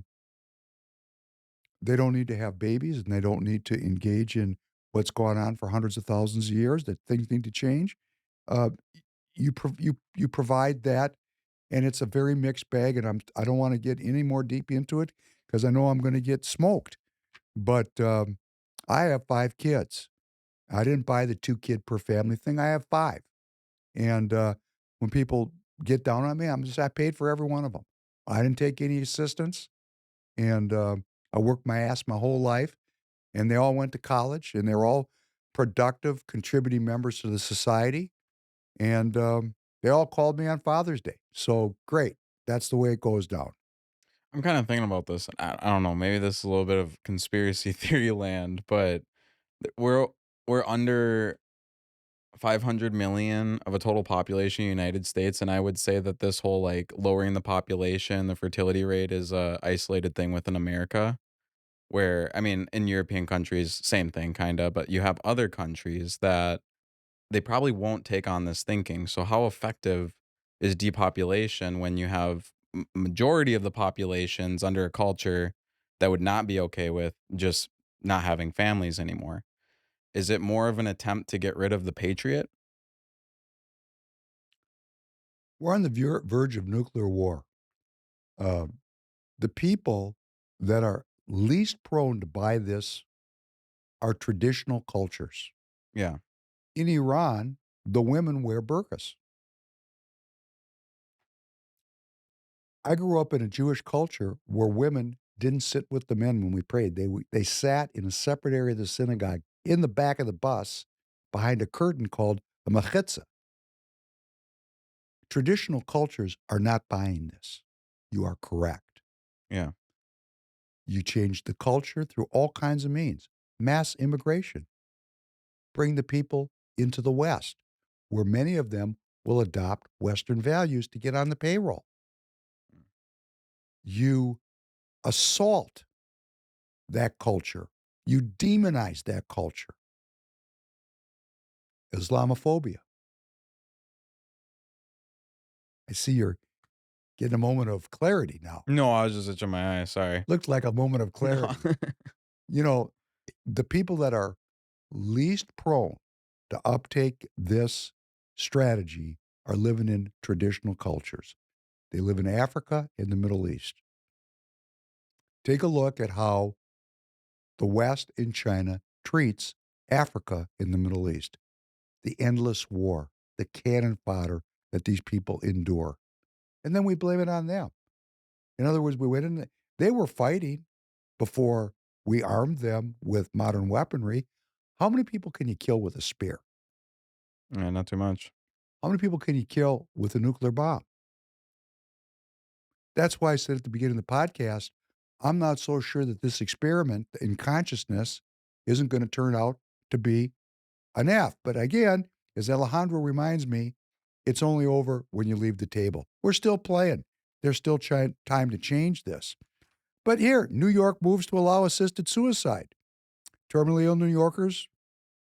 don't need to have babies and they don't need to engage in what's gone on for hundreds of thousands of years, that things need to change. Uh, you provide that, and it's a very mixed bag, and I don't want to get any more deep into it because I know I'm going to get smoked. But I have 5 kids. I didn't buy the 2-kid per family thing. I have 5. And when people get down on me, I paid for every one of them. I didn't take any assistance. And I worked my ass my whole life. And they all went to college. And they're all productive, contributing members to the society. And they all called me on Father's Day. So great. That's the way it goes down. I'm kind of thinking about this. I don't know. Maybe this is a little bit of conspiracy theory land, but we're under 500 million of a total population in the United States, and I would say that this whole like lowering the population, the fertility rate is a isolated thing within America. Where I mean, in European countries, same thing, kind of, but you have other countries that they probably won't take on this thinking. So how effective is depopulation when you have majority of the populations under a culture that would not be okay with just not having families anymore? Is it more of an attempt to get rid of the patriot? We're on the verge of nuclear war. Uh, the people that are least prone to buy this are traditional cultures. Yeah. In Iran, the women wear burqas. I grew up in a Jewish culture where women didn't sit with the men when we prayed. They sat in a separate area of the synagogue in the back of the bus behind a curtain called a mechitza. Traditional cultures are not buying this. You are correct. Yeah. You change the culture through all kinds of means. Mass immigration. Bring the people into the West, where many of them will adopt Western values to get on the payroll. You assault that culture. You demonize that culture. Islamophobia. I see you're getting a moment of clarity now. No, I was just itching my eye. Sorry. Looked like a moment of No. clarity. You know, the people that are least prone to uptake this strategy are living in traditional cultures. They live in Africa and the Middle East. Take a look at how the West in China treats Africa in the Middle East. The endless war, the cannon fodder that these people endure. And then we blame it on them. In other words, we went in, they were fighting before we armed them with modern weaponry. How many people can you kill with a spear? Yeah, not too much. How many people can you kill with a nuclear bomb? That's why I said at the beginning of the podcast, I'm not so sure that this experiment in consciousness isn't going to turn out to be an F. But again, as Alejandro reminds me, it's only over when you leave the table. We're still playing. There's still time to change this. But here, New York moves to allow assisted suicide. Terminally ill New Yorkers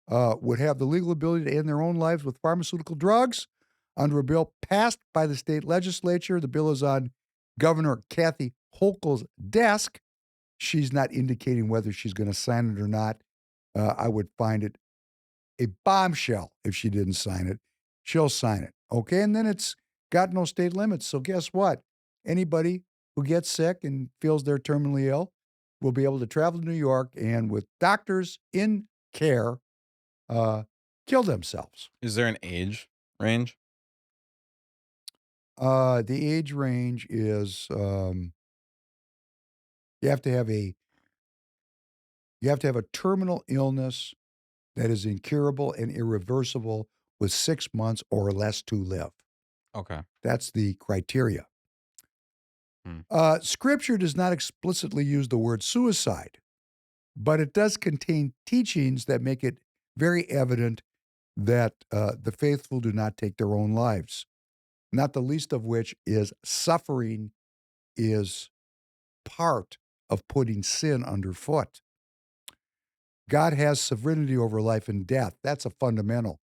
would have the legal ability to end their own lives with pharmaceutical drugs under a bill passed by the state legislature. The bill is on Governor Kathy Hochul's desk. She's not indicating whether she's going to sign it or not. I would find it a bombshell if she didn't sign it. She'll sign it. Okay. And then it's got no state limits. So guess what? Anybody who gets sick and feels they're terminally ill will be able to travel to New York and, with doctors in care, kill themselves. Is there an age range? The age range is you have to have a terminal illness that is incurable and irreversible with 6 months or less to live. Okay. That's the criteria. Hmm. Scripture does not explicitly use the word suicide, but it does contain teachings that make it very evident that the faithful do not take their own lives, not the least of which is suffering is part of putting sin underfoot. God has sovereignty over life and death. That's a fundamental.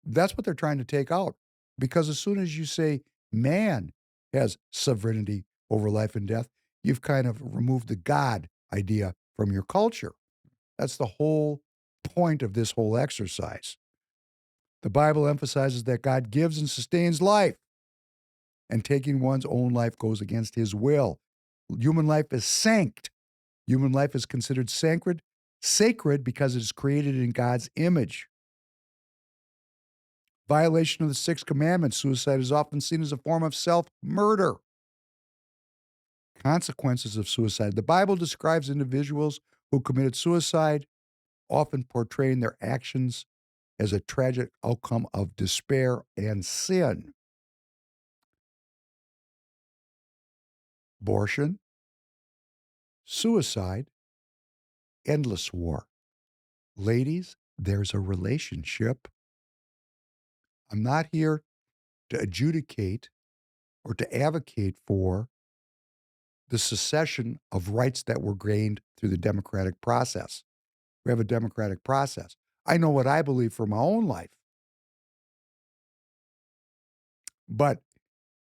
That's what they're trying to take out. Because as soon as you say man has sovereignty over life and death, you've kind of removed the God idea from your culture. That's the whole point of this whole exercise. The Bible emphasizes that God gives and sustains life, and taking one's own life goes against his will. Human life is sanct. Human life is considered sacred because it is created in God's image. Violation of the sixth commandment, suicide is often seen as a form of self-murder. Consequences of suicide. The Bible describes individuals who committed suicide, often portraying their actions as a tragic outcome of despair and sin. Abortion, suicide, endless war. Ladies, there's a relationship. I'm not here to adjudicate or to advocate for the secession of rights that were gained through the democratic process. We have a democratic process. I know what I believe for my own life. But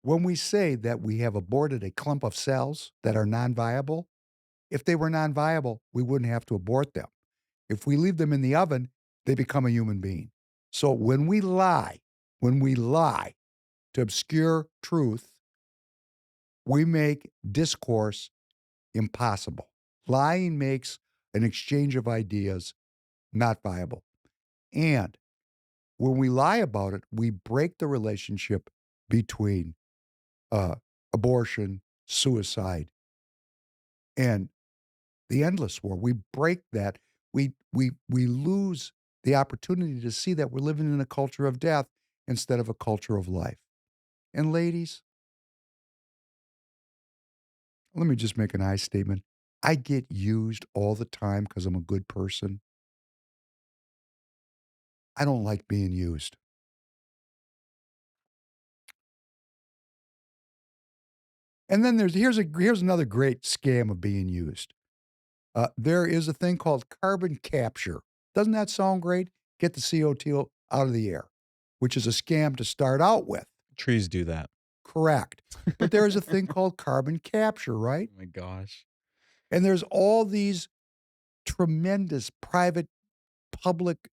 when we say that we have aborted a clump of cells that are non-viable, if they were non-viable, we wouldn't have to abort them. If we leave them in the oven, they become a human being. So when we lie to obscure truth, we make discourse impossible. Lying makes an exchange of ideas not viable. And when we lie about it, we break the relationship between abortion, suicide, and the endless war. We break that. We lose the opportunity to see that we're living in a culture of death instead of a culture of life. And ladies, let me just make an I statement. I get used all the time because I'm a good person. I don't like being used. And then here's another great scam of being used. There is a thing called carbon capture. Doesn't that sound great? Get the CO2 out of the air, which is a scam to start out with. Trees do that. Correct. But there is a thing called carbon capture, right? Oh my gosh. And there's all these tremendous private, public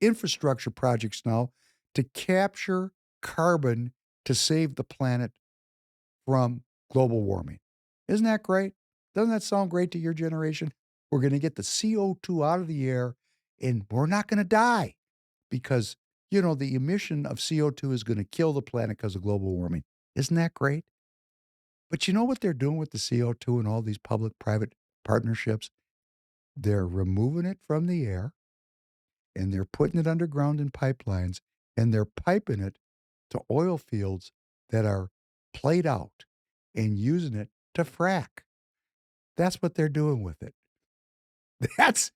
infrastructure projects now to capture carbon to save the planet from global warming. Isn't that great? Doesn't that sound great to your generation? We're going to get the CO2 out of the air and we're not going to die because, the emission of CO2 is going to kill the planet because of global warming. Isn't that great? But you know what they're doing with the CO2 and all these public-private partnerships? They're removing it from the air and they're putting it underground in pipelines and they're piping it to oil fields that are played out and using it to frack. That's what they're doing with it. That's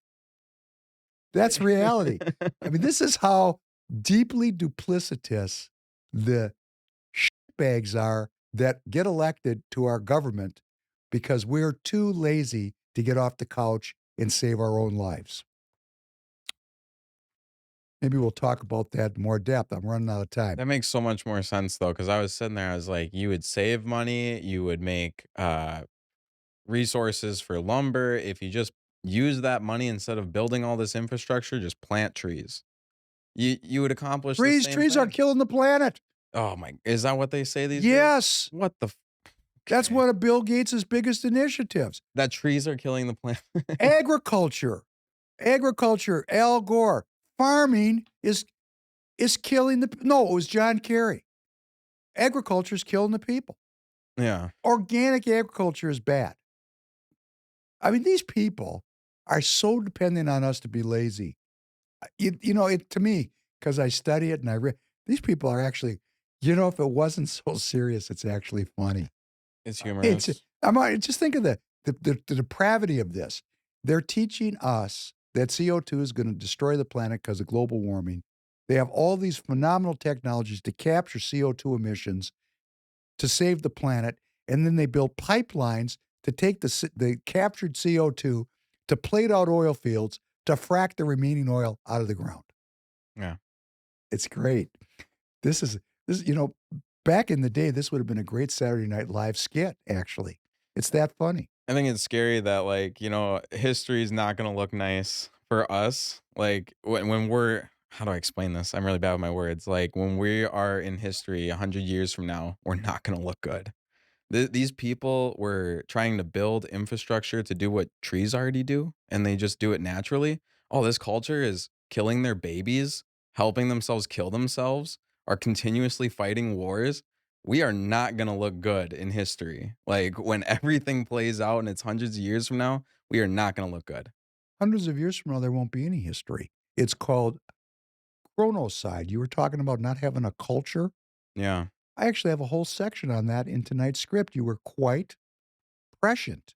that's reality. I mean, this is how deeply duplicitous the bags are that get elected to our government because we're too lazy to get off the couch and save our own lives. Maybe we'll talk about that in more depth. I'm running out of time. That makes so much more sense though, because I was sitting there, I was like, you would save money, you would make resources for lumber if you just use that money instead of building all this infrastructure, just plant trees. You would accomplish the same Trees are thing. killing the planet. Oh my, is that what they say these days? Yes. What the That's okay. one of Bill Gates' biggest initiatives. That trees are killing the planet. Agriculture, Al Gore. Farming is killing no, it was John Kerry. Agriculture is killing the people. Yeah. Organic agriculture is bad. I mean, these people are so dependent on us to be lazy. To me, because I study it and I read, these people are actually, if it wasn't so serious, it's actually funny. It's humorous. Just think of the depravity of this. They're teaching us that CO2 is going to destroy the planet because of global warming. They have all these phenomenal technologies to capture CO2 emissions to save the planet, and then they build pipelines to take the captured CO2 to plate out oil fields to frack the remaining oil out of the ground. Yeah. It's great. This is back in the day, this would have been a great Saturday Night Live skit, actually. It's that funny. I think it's scary that history is not going to look nice for us. Like when we're, how do I explain this? I'm really bad with my words. Like when we are in history 100 years from now, we're not going to look good. These people were trying to build infrastructure to do what trees already do, and they just do it naturally. Oh, this culture is killing their babies, helping themselves kill themselves, are continuously fighting wars. We are not going to look good in history. Like when everything plays out and it's hundreds of years from now, we are not going to look good. Hundreds of years from now, there won't be any history. It's called Chronocide. You were talking about not having a culture. Yeah. I actually have a whole section on that in tonight's script. You were quite prescient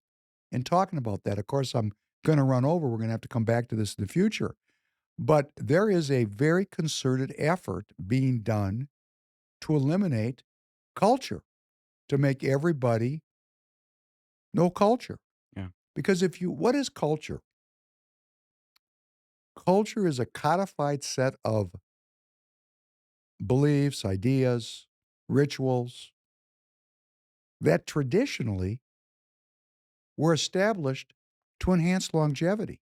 in talking about that. Of course, I'm going to run over. We're going to have to come back to this in the future. But there is a very concerted effort being done to eliminate culture, to make everybody no culture. Yeah. Because what is culture? Culture is a codified set of beliefs, ideas, rituals that traditionally were established to enhance longevity.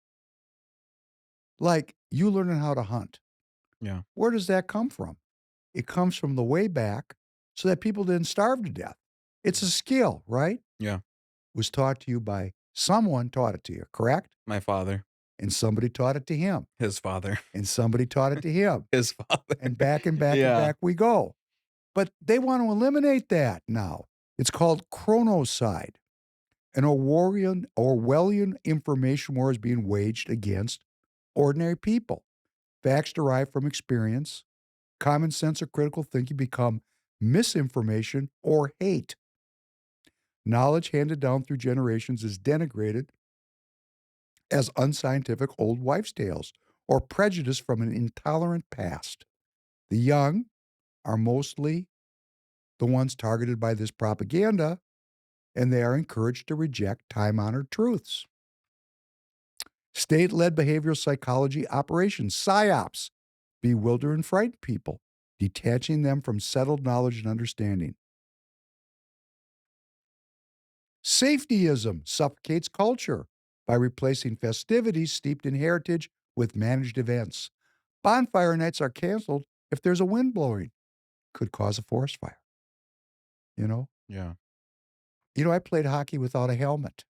Like you learning how to hunt. Yeah. Where does that come from? It comes from the way back so that people didn't starve to death. It's a skill, right? Yeah. It was taught to you by someone taught it to you, correct? My father. and somebody taught it to him, His father. and somebody taught it to him, His father. and back and back and Yeah. back we go. But they want to eliminate that now. It's called Chronocide. An Orwellian information war is being waged against ordinary people. Facts derived from experience, common sense, or critical thinking become misinformation or hate. Knowledge handed down through generations is denigrated as unscientific old wives' tales or prejudice from an intolerant past. The young are mostly the ones targeted by this propaganda, and they are encouraged to reject time-honored truths. State-led behavioral psychology operations, PSYOPs, bewilder and frighten people, detaching them from settled knowledge and understanding. Safetyism suffocates culture by replacing festivities steeped in heritage with managed events. Bonfire nights are canceled if there's a wind blowing. Could cause a forest fire. You know? Yeah. I played hockey without a helmet.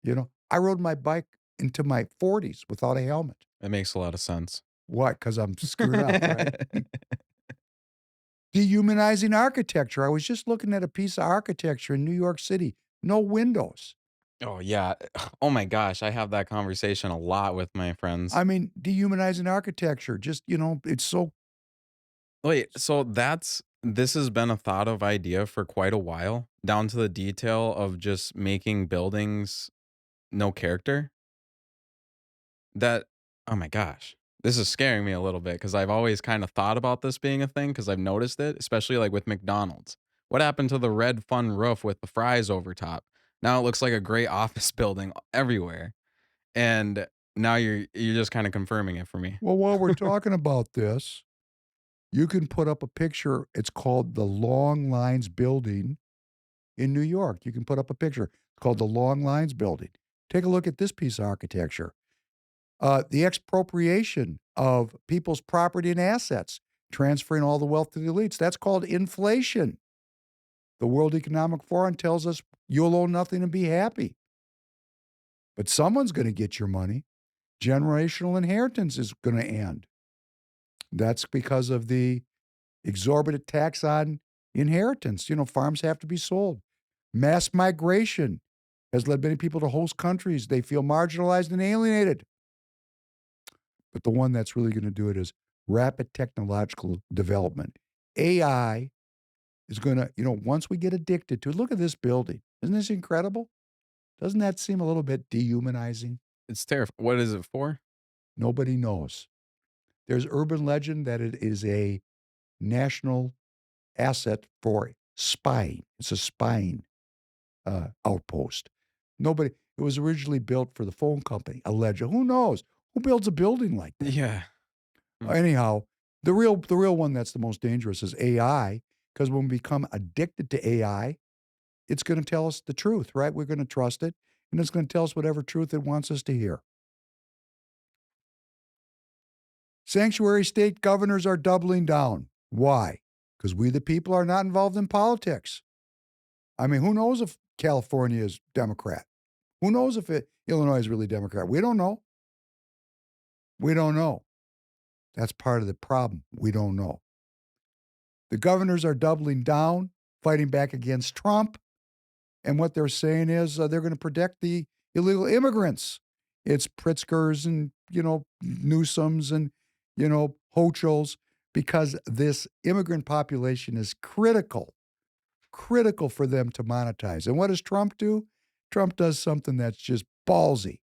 I rode my bike into my 40s without a helmet. It makes a lot of sense. What? Because I'm screwed up, right? Dehumanizing architecture. I was just looking at a piece of architecture in New York City. No windows. Oh, yeah. Oh my gosh. I have that conversation a lot with my friends. I mean, dehumanizing architecture. Just, it's so. Wait, so this has been a thought of idea for quite a while, down to the detail of just making buildings no character. That, oh my gosh, this is scaring me a little bit because I've always kind of thought about this being a thing because I've noticed it, especially like with McDonald's. What happened to the red fun roof with the fries over top? Now it looks like a great office building everywhere. And now you're just kind of confirming it for me. Well, while we're talking about this, you can put up a picture. It's called the Long Lines Building in New York. You can put up a picture. It's called the Long Lines Building. Take a look at this piece of architecture. The expropriation of people's property and assets, transferring all the wealth to the elites. That's called inflation. The World Economic Forum tells us you'll own nothing and be happy. But someone's going to get your money. Generational inheritance is going to end. That's because of the exorbitant tax on inheritance. Farms have to be sold. Mass migration has led many people to host countries. They feel marginalized and alienated. But the one that's really going to do it is rapid technological development. AI is going to, once we get addicted to it, look at this building. Isn't this incredible? Doesn't that seem a little bit dehumanizing? It's terrifying. What is it for? Nobody knows. There's urban legend that it is a national asset for spying. It's a spying outpost. It was originally built for the phone company, allegedly. Who knows? Who builds a building like that? Yeah. Anyhow, the real one that's the most dangerous is AI, because when we become addicted to AI, it's going to tell us the truth, right? We're going to trust it, and it's going to tell us whatever truth it wants us to hear. Sanctuary state governors are doubling down. Why? Because we the people are not involved in politics. I mean, who knows if California is Democrat? Who knows if Illinois is really Democrat? We don't know. We don't know. That's part of the problem. We don't know. The governors are doubling down, fighting back against Trump. And what they're saying is they're going to protect the illegal immigrants. It's Pritzkers and, Newsoms and, Hochuls, because this immigrant population is critical for them to monetize. And what does Trump do? Trump does something that's just ballsy.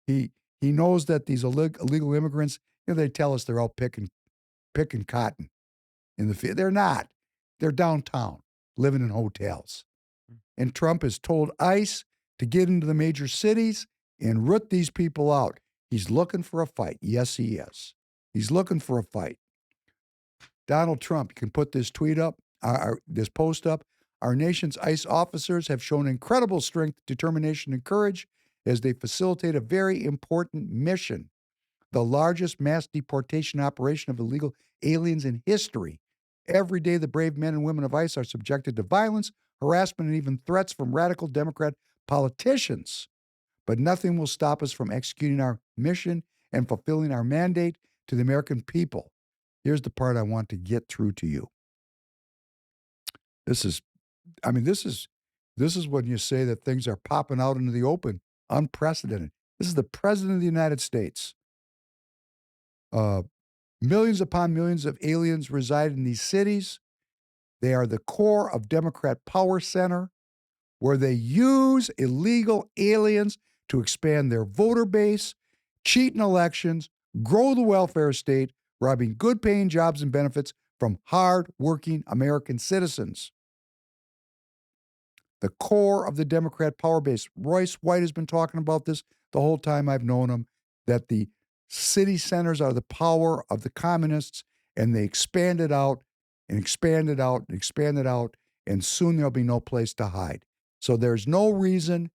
He knows that these illegal immigrants, they tell us they're out picking cotton in the field. They're not. They're downtown, living in hotels. And Trump has told ICE to get into the major cities and root these people out. He's looking for a fight. Yes, he is. He's looking for a fight. Donald Trump, you can put this tweet up, this post up. Our nation's ICE officers have shown incredible strength, determination, and courage as they facilitate a very important mission, the largest mass deportation operation of illegal aliens in history. Every day, the brave men and women of ICE are subjected to violence, harassment, and even threats from radical Democrat politicians. but nothing will stop us from executing our mission and fulfilling our mandate to the American people. Here's the part I want to get through to you. This is when you say that things are popping out into the open, unprecedented. This is the President of the United States. Millions upon millions of aliens reside in these cities. They are the core of Democrat power center, where they use illegal aliens to expand their voter base, cheat in elections, grow the welfare state, robbing good-paying jobs and benefits from hard-working American citizens. The core of the Democrat power base. Royce White has been talking about this the whole time I've known him, that the city centers are the power of the communists, and they expand it out and expand it out and expand it out, and soon there'll be no place to hide. So there's no reason,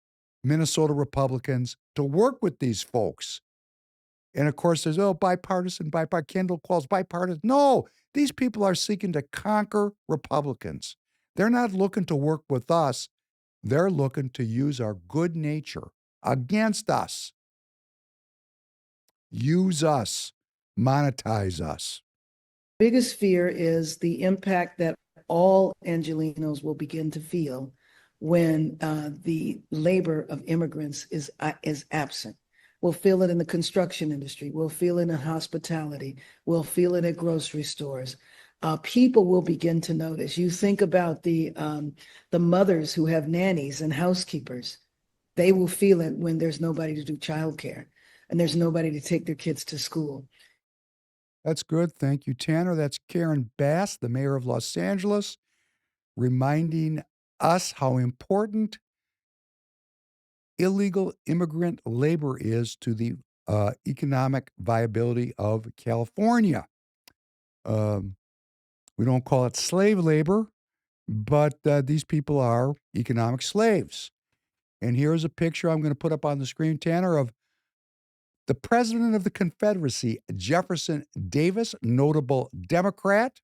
Minnesota Republicans, to work with these folks. And of course, there's, bipartisan, Kendall calls bipartisan. No, these people are seeking to conquer Republicans. They're not looking to work with us. They're looking to use our good nature against us. Use us, monetize us. Biggest fear is the impact that all Angelenos will begin to feel when the labor of immigrants is absent. We'll feel it in the construction industry. We'll feel it in hospitality. We'll feel it at grocery stores. People will begin to notice. You think about the mothers who have nannies and housekeepers. They will feel it when there's nobody to do childcare and there's nobody to take their kids to school. That's good. Thank you, Tanner. That's Karen Bass, the mayor of Los Angeles, reminding us how important illegal immigrant labor is to the economic viability of California. We don't call it slave labor, but these people are economic slaves. And here's a picture I'm going to put up on the screen, Tanner, of the President of the Confederacy, Jefferson Davis, notable Democrat.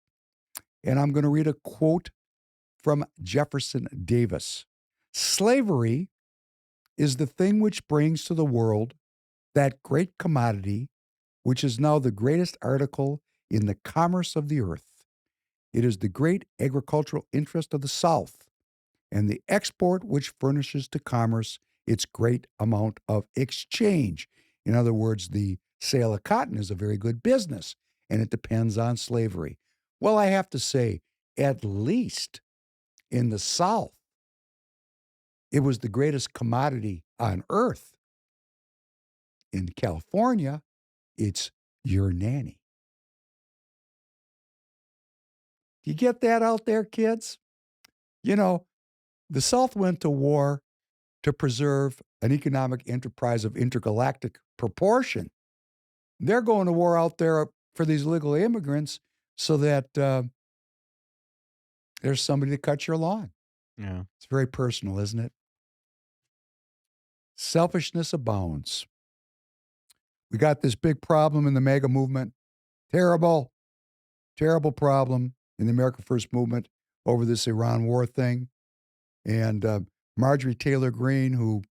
And I'm going to read a quote from Jefferson Davis. Slavery is the thing which brings to the world that great commodity, which is now the greatest article in the commerce of the earth. It is the great agricultural interest of the South, and the export which furnishes to commerce its great amount of exchange. In other words, the sale of cotton is a very good business, and it depends on slavery. Well, I have to say, at least in the South, it was the greatest commodity on earth. In California, it's your nanny. Do you get that out there, kids? You know, the South went to war to preserve an economic enterprise of intergalactic proportion. They're going to war out there for these illegal immigrants so that there's somebody to cut your lawn. Yeah. It's very personal, isn't it? Selfishness abounds. We got this big problem in the MAGA movement. Terrible, terrible problem in the America First movement over this Iran war thing. And Marjorie Taylor Greene, who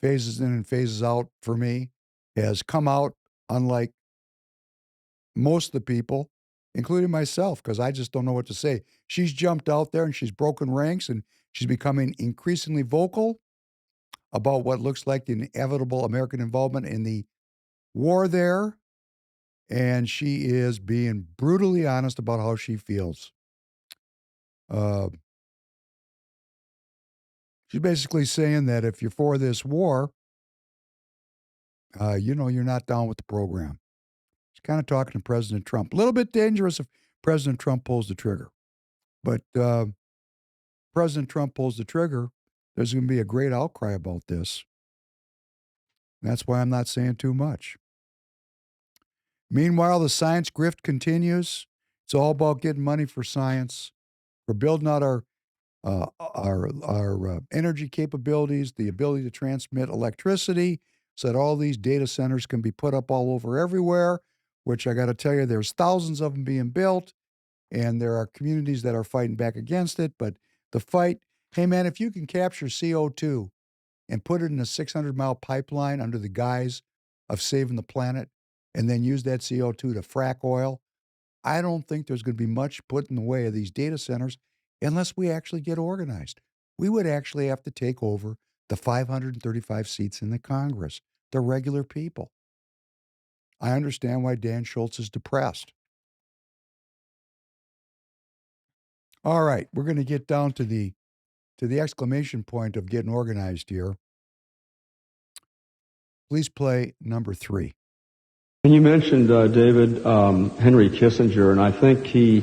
phases in and phases out for me, has come out, unlike most of the people, including myself, because I just don't know what to say. She's jumped out there and she's broken ranks, and she's becoming increasingly vocal about what looks like the inevitable American involvement in the war there. And she is being brutally honest about how she feels. She's basically saying that if you're for this war, you're not down with the program. She's kind of talking to President Trump. A little bit dangerous if President Trump pulls the trigger. But President Trump pulls the trigger, there's going to be a great outcry about this. That's why I'm not saying too much. Meanwhile, the science grift continues. It's all about getting money for science. We're building out our energy capabilities, the ability to transmit electricity, so that all these data centers can be put up all over everywhere, which I got to tell you, there's thousands of them being built, and there are communities that are fighting back against it. But the fight, hey man, if you can capture CO2 and put it in a 600-mile pipeline under the guise of saving the planet and then use that CO2 to frack oil, I don't think there's going to be much put in the way of these data centers unless we actually get organized. We would actually have to take over the 535 seats in the Congress, the regular people. I understand why Dan Schultz is depressed. All right, we're going to get down to the exclamation point of getting organized here. Please play number 3. And you mentioned, David, Henry Kissinger, and I think he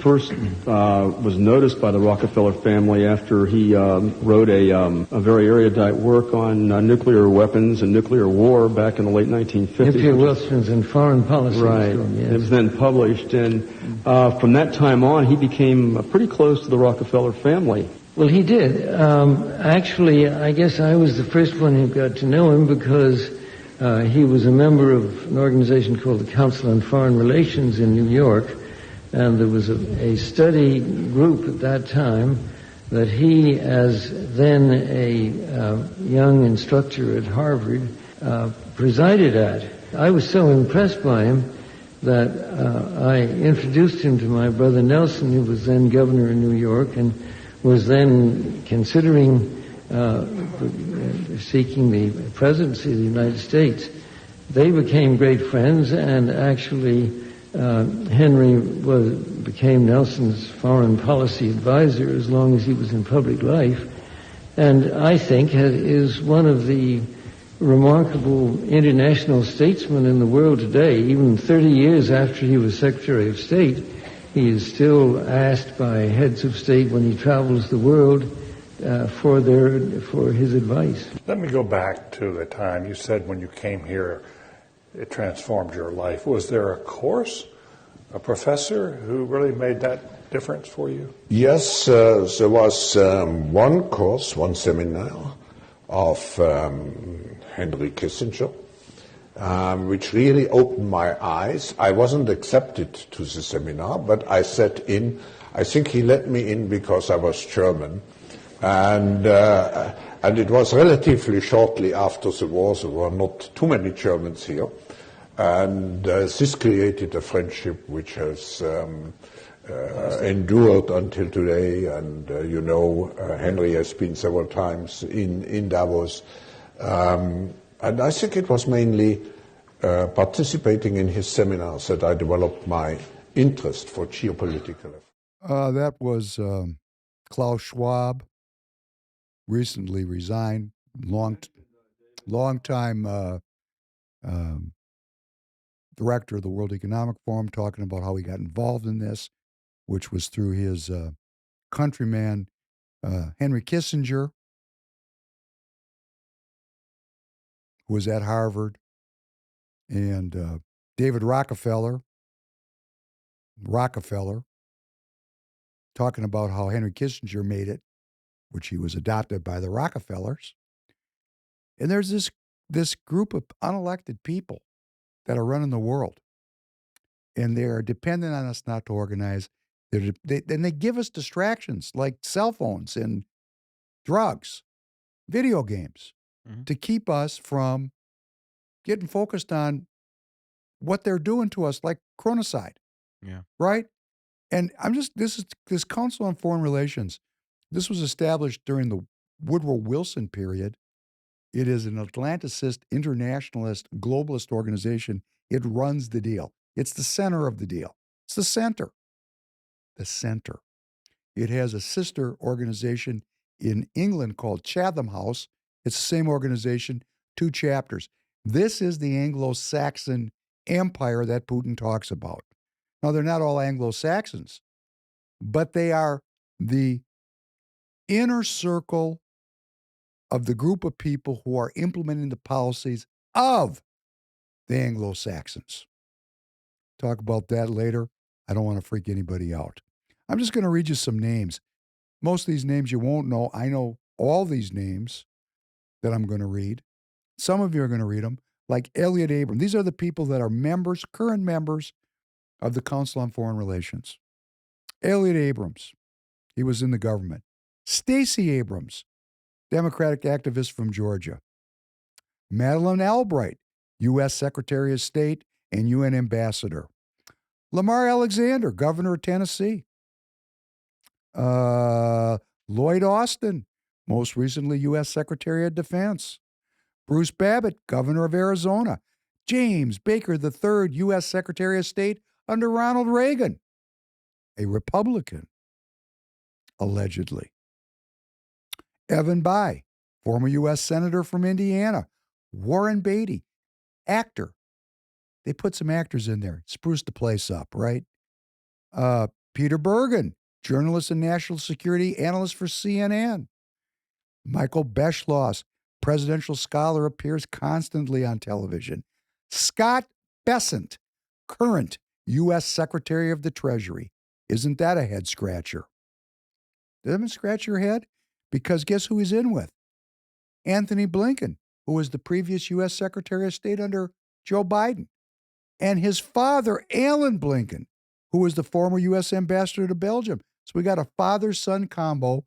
first was noticed by the Rockefeller family after he wrote a very erudite work on nuclear weapons and nuclear war back in the late 1950s. Nuclear weapons and foreign policy. Right. Yes. It was then published, and from that time on, he became pretty close to the Rockefeller family. Well, he did. Actually, I guess I was the first one who got to know him because he was a member of an organization called the Council on Foreign Relations in New York, and there was a study group at that time that he, as then a young instructor at Harvard, presided at. I was so impressed by him that I introduced him to my brother Nelson, who was then governor of New York and was then considering seeking the presidency of the United States. They became great friends, and actually Henry became Nelson's foreign policy advisor as long as he was in public life, and I think is one of the remarkable international statesmen in the world today. Even 30 years after he was Secretary of State, he is still asked by heads of state when he travels the world for his advice. Let me go back to the time you said when you came here, it transformed your life. Was there a course, a professor who really made that difference for you? Yes, there was one course, one seminar of Henry Kissinger, which really opened my eyes. I wasn't accepted to the seminar, but I sat in. I think he let me in because I was German. And it was relatively shortly after the war. There were not too many Germans here. And this created a friendship which has endured until today. And, Henry has been several times in Davos. And I think it was mainly participating in his seminars that I developed my interest for geopolitical affairs. That was Klaus Schwab, recently resigned, long time director of the World Economic Forum, talking about how he got involved in this, which was through his countryman, Henry Kissinger, who was at Harvard, and David Rockefeller, talking about how Henry Kissinger made it, which he was adopted by the Rockefellers. And there's this group of unelected people that are running the world, and they are dependent on us not to organize. They give us distractions like cell phones and drugs, video games, to keep us from getting focused on what they're doing to us, like Chronocide. Yeah. Right? And this Council on Foreign Relations. This was established during the Woodrow Wilson period. It is an Atlanticist, internationalist, globalist organization. It runs the deal. It's the center of the deal. It's the center. The center. It has a sister organization in England called Chatham House. It's the same organization, 2 chapters. This is the Anglo-Saxon empire that Putin talks about. Now, they're not all Anglo-Saxons, but they are the inner circle of the group of people who are implementing the policies of the Anglo-Saxons. Talk about that later. I don't want to freak anybody out. I'm just going to read you some names. Most of these names you won't know. I know all these names that I'm going to read. Some of you are going to read them, like Elliot Abrams. These are the people that are members, current members of the Council on Foreign Relations. Elliot Abrams, he was in the government. Stacey Abrams, Democratic activist from Georgia. Madeleine Albright, U.S. Secretary of State and UN Ambassador. Lamar Alexander, Governor of Tennessee. Lloyd Austin, most recently U.S. Secretary of Defense. Bruce Babbitt, Governor of Arizona. James Baker III, U.S. Secretary of State under Ronald Reagan, a Republican, allegedly. Evan Bayh, former U.S. Senator from Indiana. Warren Beatty, actor. They put some actors in there, spruce the place up, right? Peter Bergen, journalist and national security analyst for CNN. Michael Beschloss, presidential scholar, appears constantly on television. Scott Bessent, current U.S. Secretary of the Treasury. Isn't that a head scratcher? Doesn't it scratch your head? Because guess who he's in with? Anthony Blinken, who was the previous U.S. Secretary of State under Joe Biden. And his father, Alan Blinken, who was the former U.S. Ambassador to Belgium. So we got a father-son combo.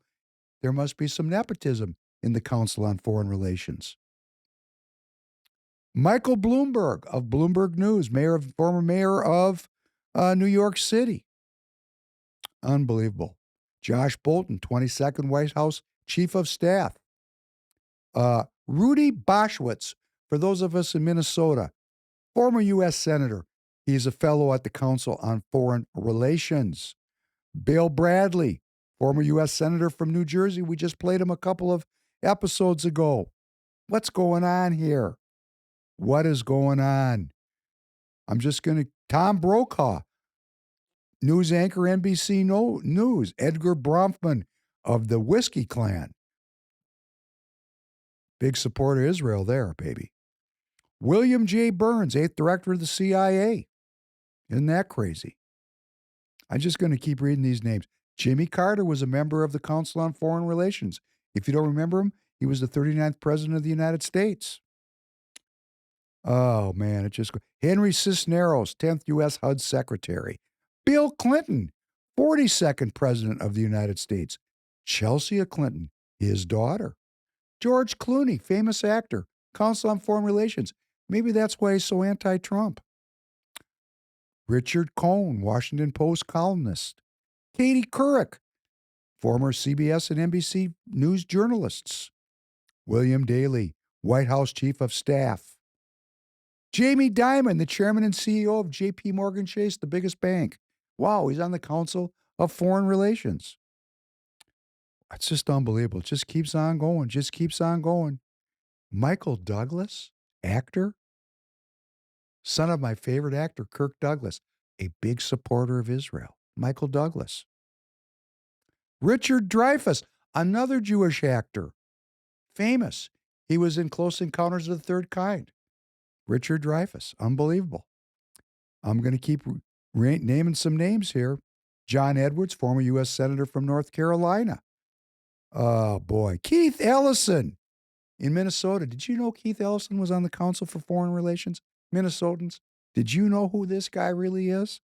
There must be some nepotism in the Council on Foreign Relations. Michael Bloomberg of Bloomberg News, former mayor of New York City. Unbelievable. Josh Bolton, 22nd White House Chief of Staff. Rudy Boschwitz, for those of us in Minnesota, former U.S. Senator. He's a fellow at the Council on Foreign Relations. Bill Bradley, former U.S. Senator from New Jersey. We just played him a couple of episodes ago. What's going on here? What is going on? Tom Brokaw, news anchor, NBC News. Edgar Bronfman of the Whiskey Clan. Big supporter of Israel there, baby. William J. Burns, 8th director of the CIA. Isn't that crazy? I'm just going to keep reading these names. Jimmy Carter was a member of the Council on Foreign Relations. If you don't remember him, he was the 39th president of the United States. Oh, man, Henry Cisneros, 10th U.S. HUD Secretary. Bill Clinton, 42nd President of the United States. Chelsea Clinton, his daughter. George Clooney, famous actor, Council on Foreign Relations. Maybe that's why he's so anti-Trump. Richard Cohn, Washington Post columnist. Katie Couric, former CBS and NBC News journalists. William Daley, White House Chief of Staff. Jamie Dimon, the chairman and CEO of J.P. Morgan Chase, the biggest bank. Wow, he's on the Council of Foreign Relations. It's just unbelievable. It just keeps on going. Michael Douglas, actor, son of my favorite actor, Kirk Douglas, a big supporter of Israel. Michael Douglas. Richard Dreyfuss, another Jewish actor, famous. He was in Close Encounters of the Third Kind. Richard Dreyfuss, unbelievable. I'm going to keep naming some names here. John Edwards, former U.S. Senator from North Carolina. Oh, boy. Keith Ellison in Minnesota. Did you know Keith Ellison was on the Council for Foreign Relations? Minnesotans, did you know who this guy really is?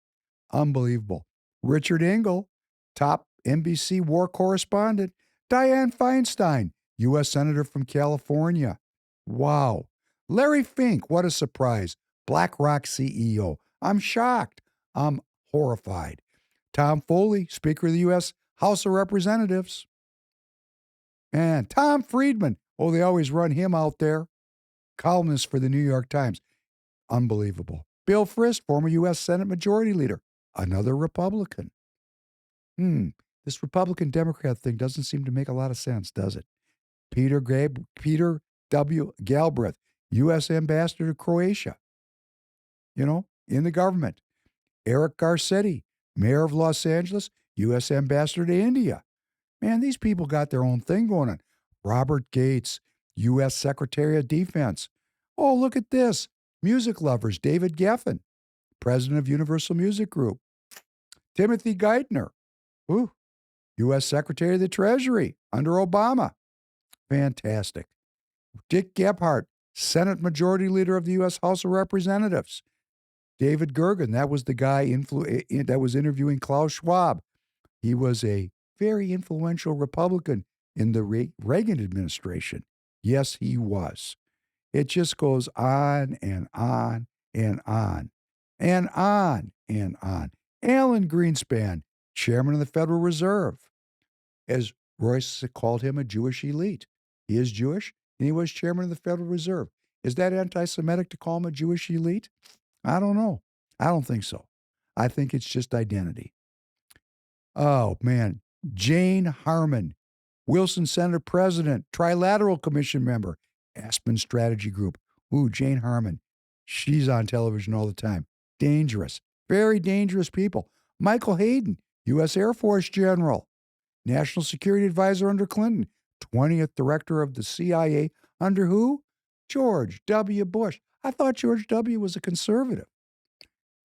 Unbelievable. Richard Engel, top NBC war correspondent. Dianne Feinstein, U.S. Senator from California. Wow. Larry Fink, what a surprise. BlackRock CEO. I'm shocked. I'm horrified. Tom Foley, Speaker of the U.S. House of Representatives. And Tom Friedman. Oh, they always run him out there. Columnist for the New York Times. Unbelievable. Bill Frist, former U.S. Senate Majority Leader. Another Republican. This Republican-Democrat thing doesn't seem to make a lot of sense, does it? Peter W. Galbraith, U.S. Ambassador to Croatia. In the government. Eric Garcetti, Mayor of Los Angeles, U.S. Ambassador to India. Man, these people got their own thing going on. Robert Gates, U.S. Secretary of Defense. Oh, look at this. Music lovers, David Geffen, President of Universal Music Group. Timothy Geithner, U.S. Secretary of the Treasury under Obama. Fantastic. Dick Gephardt, Senate Majority Leader of the U.S. House of Representatives. David Gergen, that was the guy that was interviewing Klaus Schwab. He was a very influential Republican in the Reagan administration. Yes, he was. It just goes on and on and on and on and on. Alan Greenspan, chairman of the Federal Reserve, as Royce called him, a Jewish elite. He is Jewish, and he was chairman of the Federal Reserve. Is that anti-Semitic to call him a Jewish elite? I don't know. I don't think so. I think it's just identity. Oh, man. Jane Harmon, Wilson Center president, Trilateral Commission member, Aspen Strategy Group. Ooh, Jane Harmon. She's on television all the time. Dangerous. Very dangerous people. Michael Hayden, U.S. Air Force General, National Security Advisor under Clinton, 20th Director of the CIA under who? George W. Bush. I thought George W. was a conservative.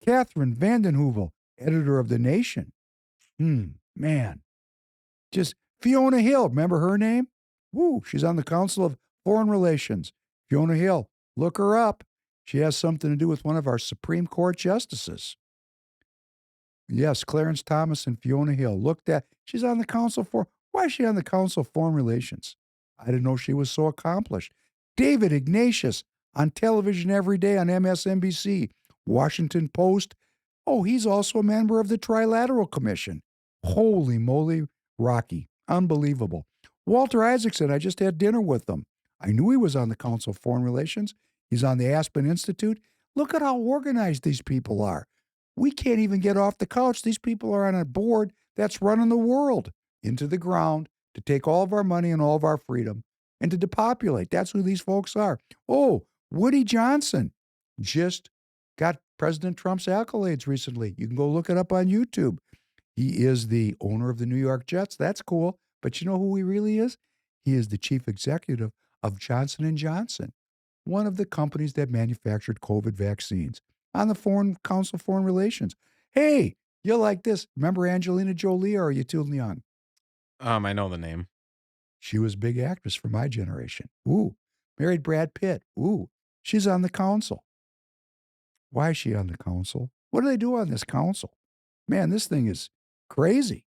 Catherine Vanden Heuvel, editor of The Nation. Man. Just Fiona Hill, remember her name? Woo, she's on the Council of Foreign Relations. Fiona Hill, look her up. She has something to do with one of our Supreme Court justices. Yes, Clarence Thomas and Fiona Hill. Look that. She's on the Council for, why is she on the Council of Foreign Relations? I didn't know she was so accomplished. David Ignatius on television every day on MSNBC, Washington Post. Oh, he's also a member of the Trilateral Commission. Holy moly, Rocky. Unbelievable. Walter Isaacson, I just had dinner with him. I knew he was on the Council of Foreign Relations. He's on the Aspen Institute. Look at how organized these people are. We can't even get off the couch. These people are on a board that's running the world into the ground to take all of our money and all of our freedom and to depopulate. That's who these folks are. Oh, Woody Johnson just got President Trump's accolades recently. You can go look it up on YouTube. He is the owner of the New York Jets. That's cool. But you know who he really is? He is the chief executive of Johnson & Johnson, one of the companies that manufactured COVID vaccines, on the Foreign Council of Foreign Relations. Hey, you'll like this. Remember Angelina Jolie, or are you too young? I know the name. She was a big actress for my generation. Ooh, married Brad Pitt. Ooh, she's on the council. Why is she on the council? What do they do on this council? Man, this thing is crazy.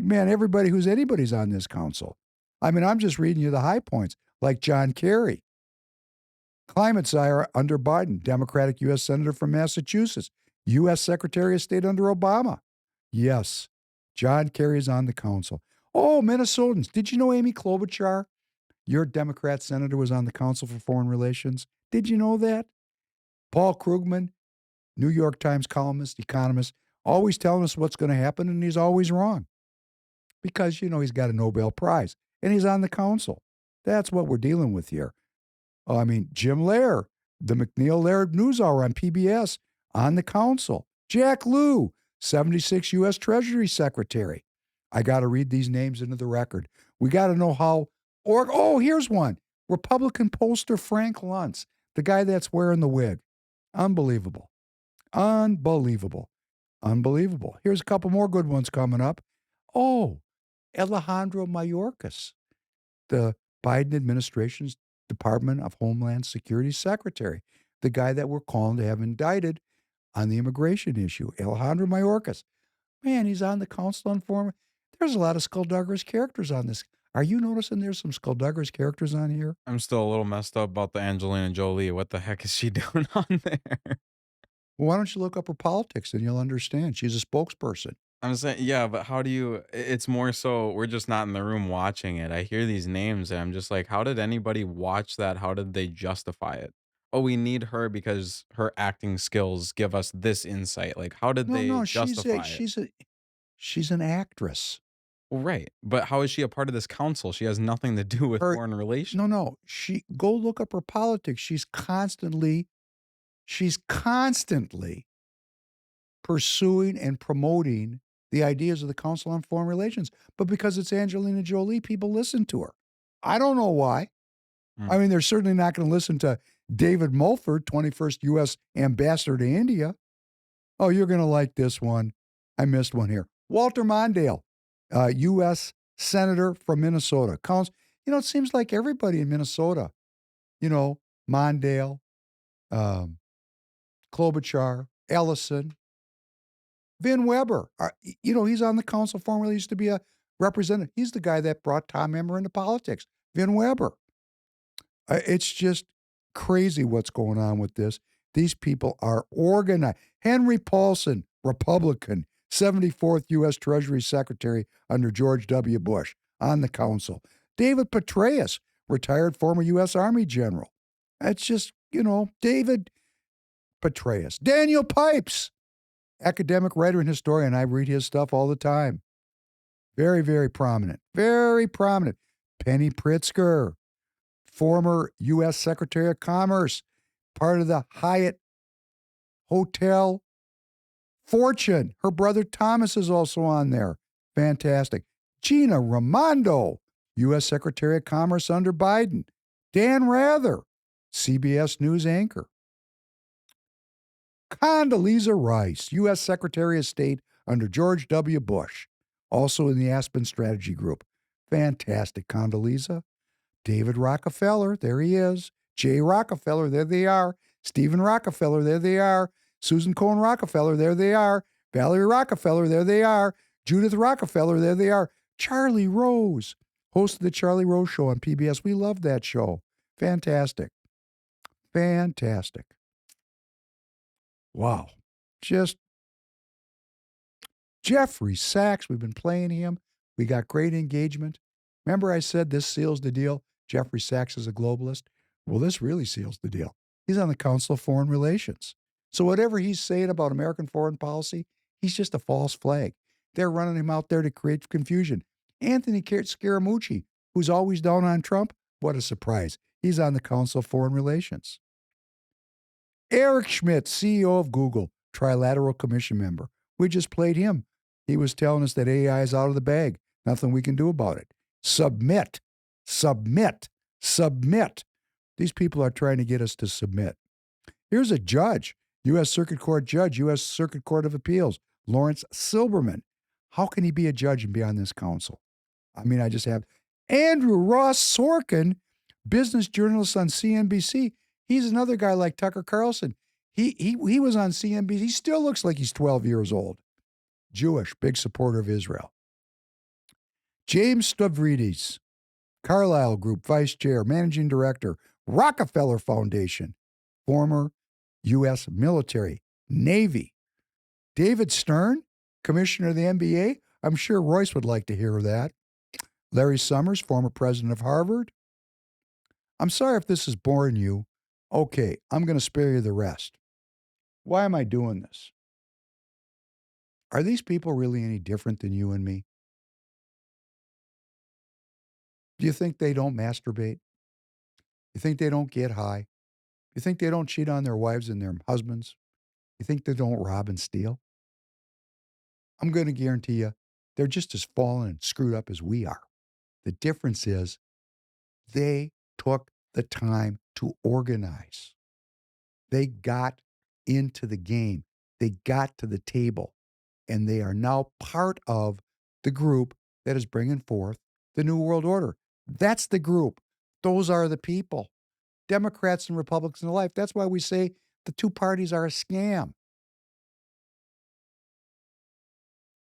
Anybody's on this council. I mean, I'm just reading you the high points, like John Kerry. Climate czar under Biden, Democratic U.S. Senator from Massachusetts, U.S. Secretary of State under Obama. Yes, John Kerry is on the council. Oh, Minnesotans. Did you know Amy Klobuchar, your Democrat senator, was on the Council for Foreign Relations? Did you know that? Paul Krugman, New York Times columnist, economist, always telling us what's going to happen, and he's always wrong. Because, he's got a Nobel Prize, and he's on the council. That's what we're dealing with here. I mean, Jim Lehrer, the McNeil Lehrer NewsHour on PBS, on the council. Jack Lew, 76 U.S. Treasury Secretary. I got to read these names into the record. We got to know how, here's one. Republican pollster Frank Luntz, the guy that's wearing the wig. Unbelievable. Unbelievable. Unbelievable. Here's a couple more good ones coming up. Oh, Alejandro Mayorkas, the Biden administration's Department of Homeland Security Secretary, the guy that we're calling to have indicted on the immigration issue, Alejandro Mayorkas. Man, he's on the Council on Foreign. There's a lot of skullduggerous characters on this. Are you noticing there's some skullduggerous characters on here? I'm still a little messed up about the Angelina Jolie. What the heck is she doing on there? Well, why don't you look up her politics and you'll understand. She's a spokesperson. I'm saying, yeah, but how do you, it's more so we're just not in the room watching it. I hear these names and I'm just like, how did anybody watch that? How did they justify it? Oh, we need her because her acting skills give us this insight. Like, how did they justify it? She's an actress. Well, right. But how is she a part of this council? She has nothing to do with foreign relations. No. Go look up her politics. She's constantly pursuing and promoting the ideas of the Council on Foreign Relations. But because it's Angelina Jolie, people listen to her. I don't know why. I mean, they're certainly not going to listen to David Mulford, 21st U.S. Ambassador to India. Oh, you're going to like this one. I missed one here. Walter Mondale, U.S. Senator from Minnesota. It seems like everybody in Minnesota, Mondale, Klobuchar, Ellison, Vin Weber, he's on the Council of Foreign Relations. He used to be a representative. He's the guy that brought Tom Emmer into politics, Vin Weber. It's just crazy what's going on with this. These people are organized. Henry Paulson, Republican, 74th U.S. Treasury Secretary under George W. Bush, on the council. David Petraeus, retired former U.S. Army general. That's just, David Petraeus. Daniel Pipes, academic writer and historian. I read his stuff all the time. Very, very prominent. Very prominent. Penny Pritzker, former U.S. Secretary of Commerce, part of the Hyatt Hotel fortune. Her brother Thomas is also on there. Fantastic. Gina Raimondo, U.S. Secretary of Commerce under Biden. Dan Rather, CBS News anchor. Condoleezza Rice, U.S. Secretary of State under George W. Bush, also in the Aspen Strategy Group. Fantastic, Condoleezza. David Rockefeller, there he is. Jay Rockefeller, there they are. Stephen Rockefeller, there they are. Susan Cohen Rockefeller, there they are. Valerie Rockefeller, there they are. Judith Rockefeller, there they are. Charlie Rose, host of the Charlie Rose Show on PBS. We love that show. Fantastic. Fantastic. Wow. Just Jeffrey Sachs, we've been playing him. We got great engagement. Remember I said this seals the deal? Jeffrey Sachs is a globalist. Well, this really seals the deal. He's on the Council of Foreign Relations. So whatever he's saying about American foreign policy, he's just a false flag. They're running him out there to create confusion. Anthony Scaramucci, who's always down on Trump, what a surprise. He's on the Council of Foreign Relations. Eric Schmidt, CEO of Google, Trilateral Commission member. We just played him. He was telling us that AI is out of the bag. Nothing we can do about it. Submit, submit, submit. These people are trying to get us to submit. Here's a judge, U.S. Circuit Court judge, U.S. Circuit Court of Appeals, Lawrence Silberman. How can he be a judge and be on this council? I mean, I just have Andrew Ross Sorkin, business journalist on CNBC. He's another guy like Tucker Carlson. He was on CNBC. He still looks like he's 12 years old. Jewish, big supporter of Israel. James Stavridis, Carlyle Group Vice Chair, Managing Director, Rockefeller Foundation, former U.S. military, Navy. David Stern, Commissioner of the NBA. I'm sure Royce would like to hear that. Larry Summers, former president of Harvard. I'm sorry if this is boring you. Okay, I'm going to spare you the rest. Why am I doing this? Are these people really any different than you and me? Do you think they don't masturbate? You think they don't get high? You think they don't cheat on their wives and their husbands? You think they don't rob and steal? I'm going to guarantee you they're just as fallen and screwed up as we are. The difference is they took the time to organize. They got into the game. They got to the table. And they are now part of the group that is bringing forth the New World Order. That's the group. Those are the people. Democrats and Republicans alike. That's why we say the two parties are a scam.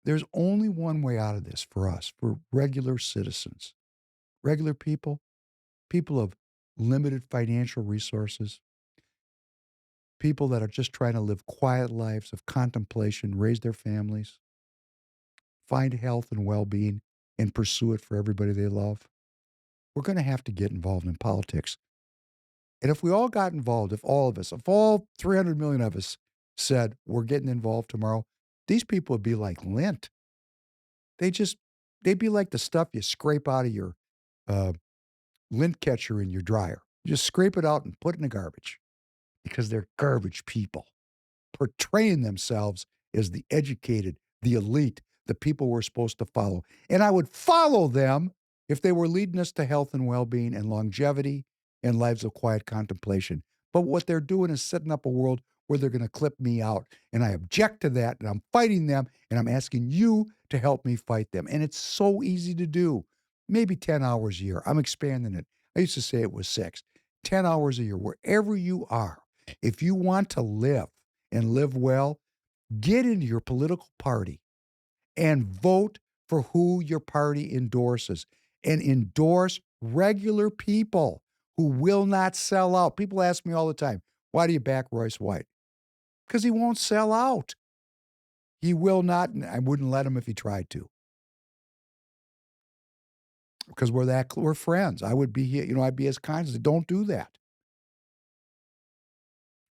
There's only one way out of this for us, for regular citizens, regular people, people of limited financial resources, people that are just trying to live quiet lives of contemplation, raise their families, find health and well-being, and pursue it for everybody they love. We're going to have to get involved in politics. And if we all got involved, if all of us, if all 300 million of us said, we're getting involved tomorrow, these people would be like lint. They'd be like the stuff you scrape out of your lint catcher in your dryer. You just scrape it out and put it in the garbage because they're garbage people portraying themselves as the educated, the elite, the people we're supposed to follow. And I would follow them if they were leading us to health and well-being and longevity and lives of quiet contemplation. But what they're doing is setting up a world where they're going to clip me out. And I object to that, and I'm fighting them, and I'm asking you to help me fight them. And it's so easy to do. Maybe 10 hours a year. I'm expanding it. I used to say it was 6. 10 hours a year, wherever you are. If you want to live and live well, get into your political party and vote for who your party endorses and endorse regular people who will not sell out. People ask me all the time, why do you back Royce White? Because he won't sell out. He will not, and I wouldn't let him if he tried to. Because we're friends. I would be here, I'd be as kind as don't do that.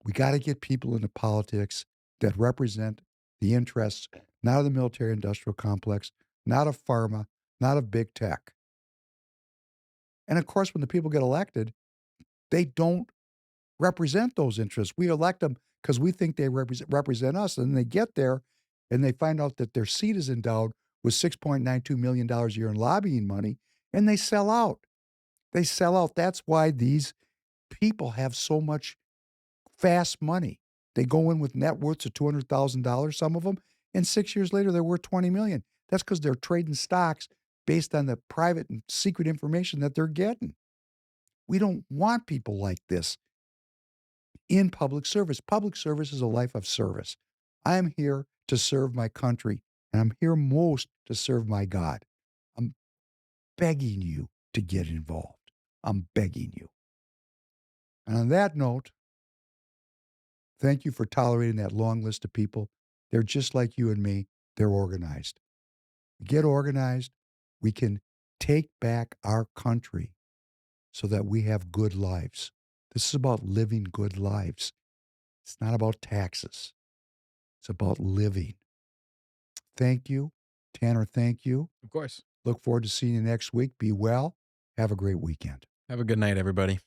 We got to get people into politics that represent the interests, not of the military industrial complex, not of pharma, not of big tech. And of course, when the people get elected, they don't represent those interests. We elect them because we think they represent us. And then they get there and they find out that their seat is endowed with $6.92 million a year in lobbying money, and they sell out. They sell out. That's why these people have so much fast money. They go in with net worths of $200,000, some of them, and 6 years later, they're worth $20 million. That's because they're trading stocks based on the private and secret information that they're getting. We don't want people like this in public service. Public service is a life of service. I'm here to serve my country, and I'm here most to serve my God. I'm begging you to get involved. I'm begging you. And on that note, thank you for tolerating that long list of people. They're just like you and me. They're organized. Get organized. We can take back our country so that we have good lives. This is about living good lives. It's not about taxes. It's about living. Thank you. Tanner, thank you. Of course. Look forward to seeing you next week. Be well. Have a great weekend. Have a good night, everybody.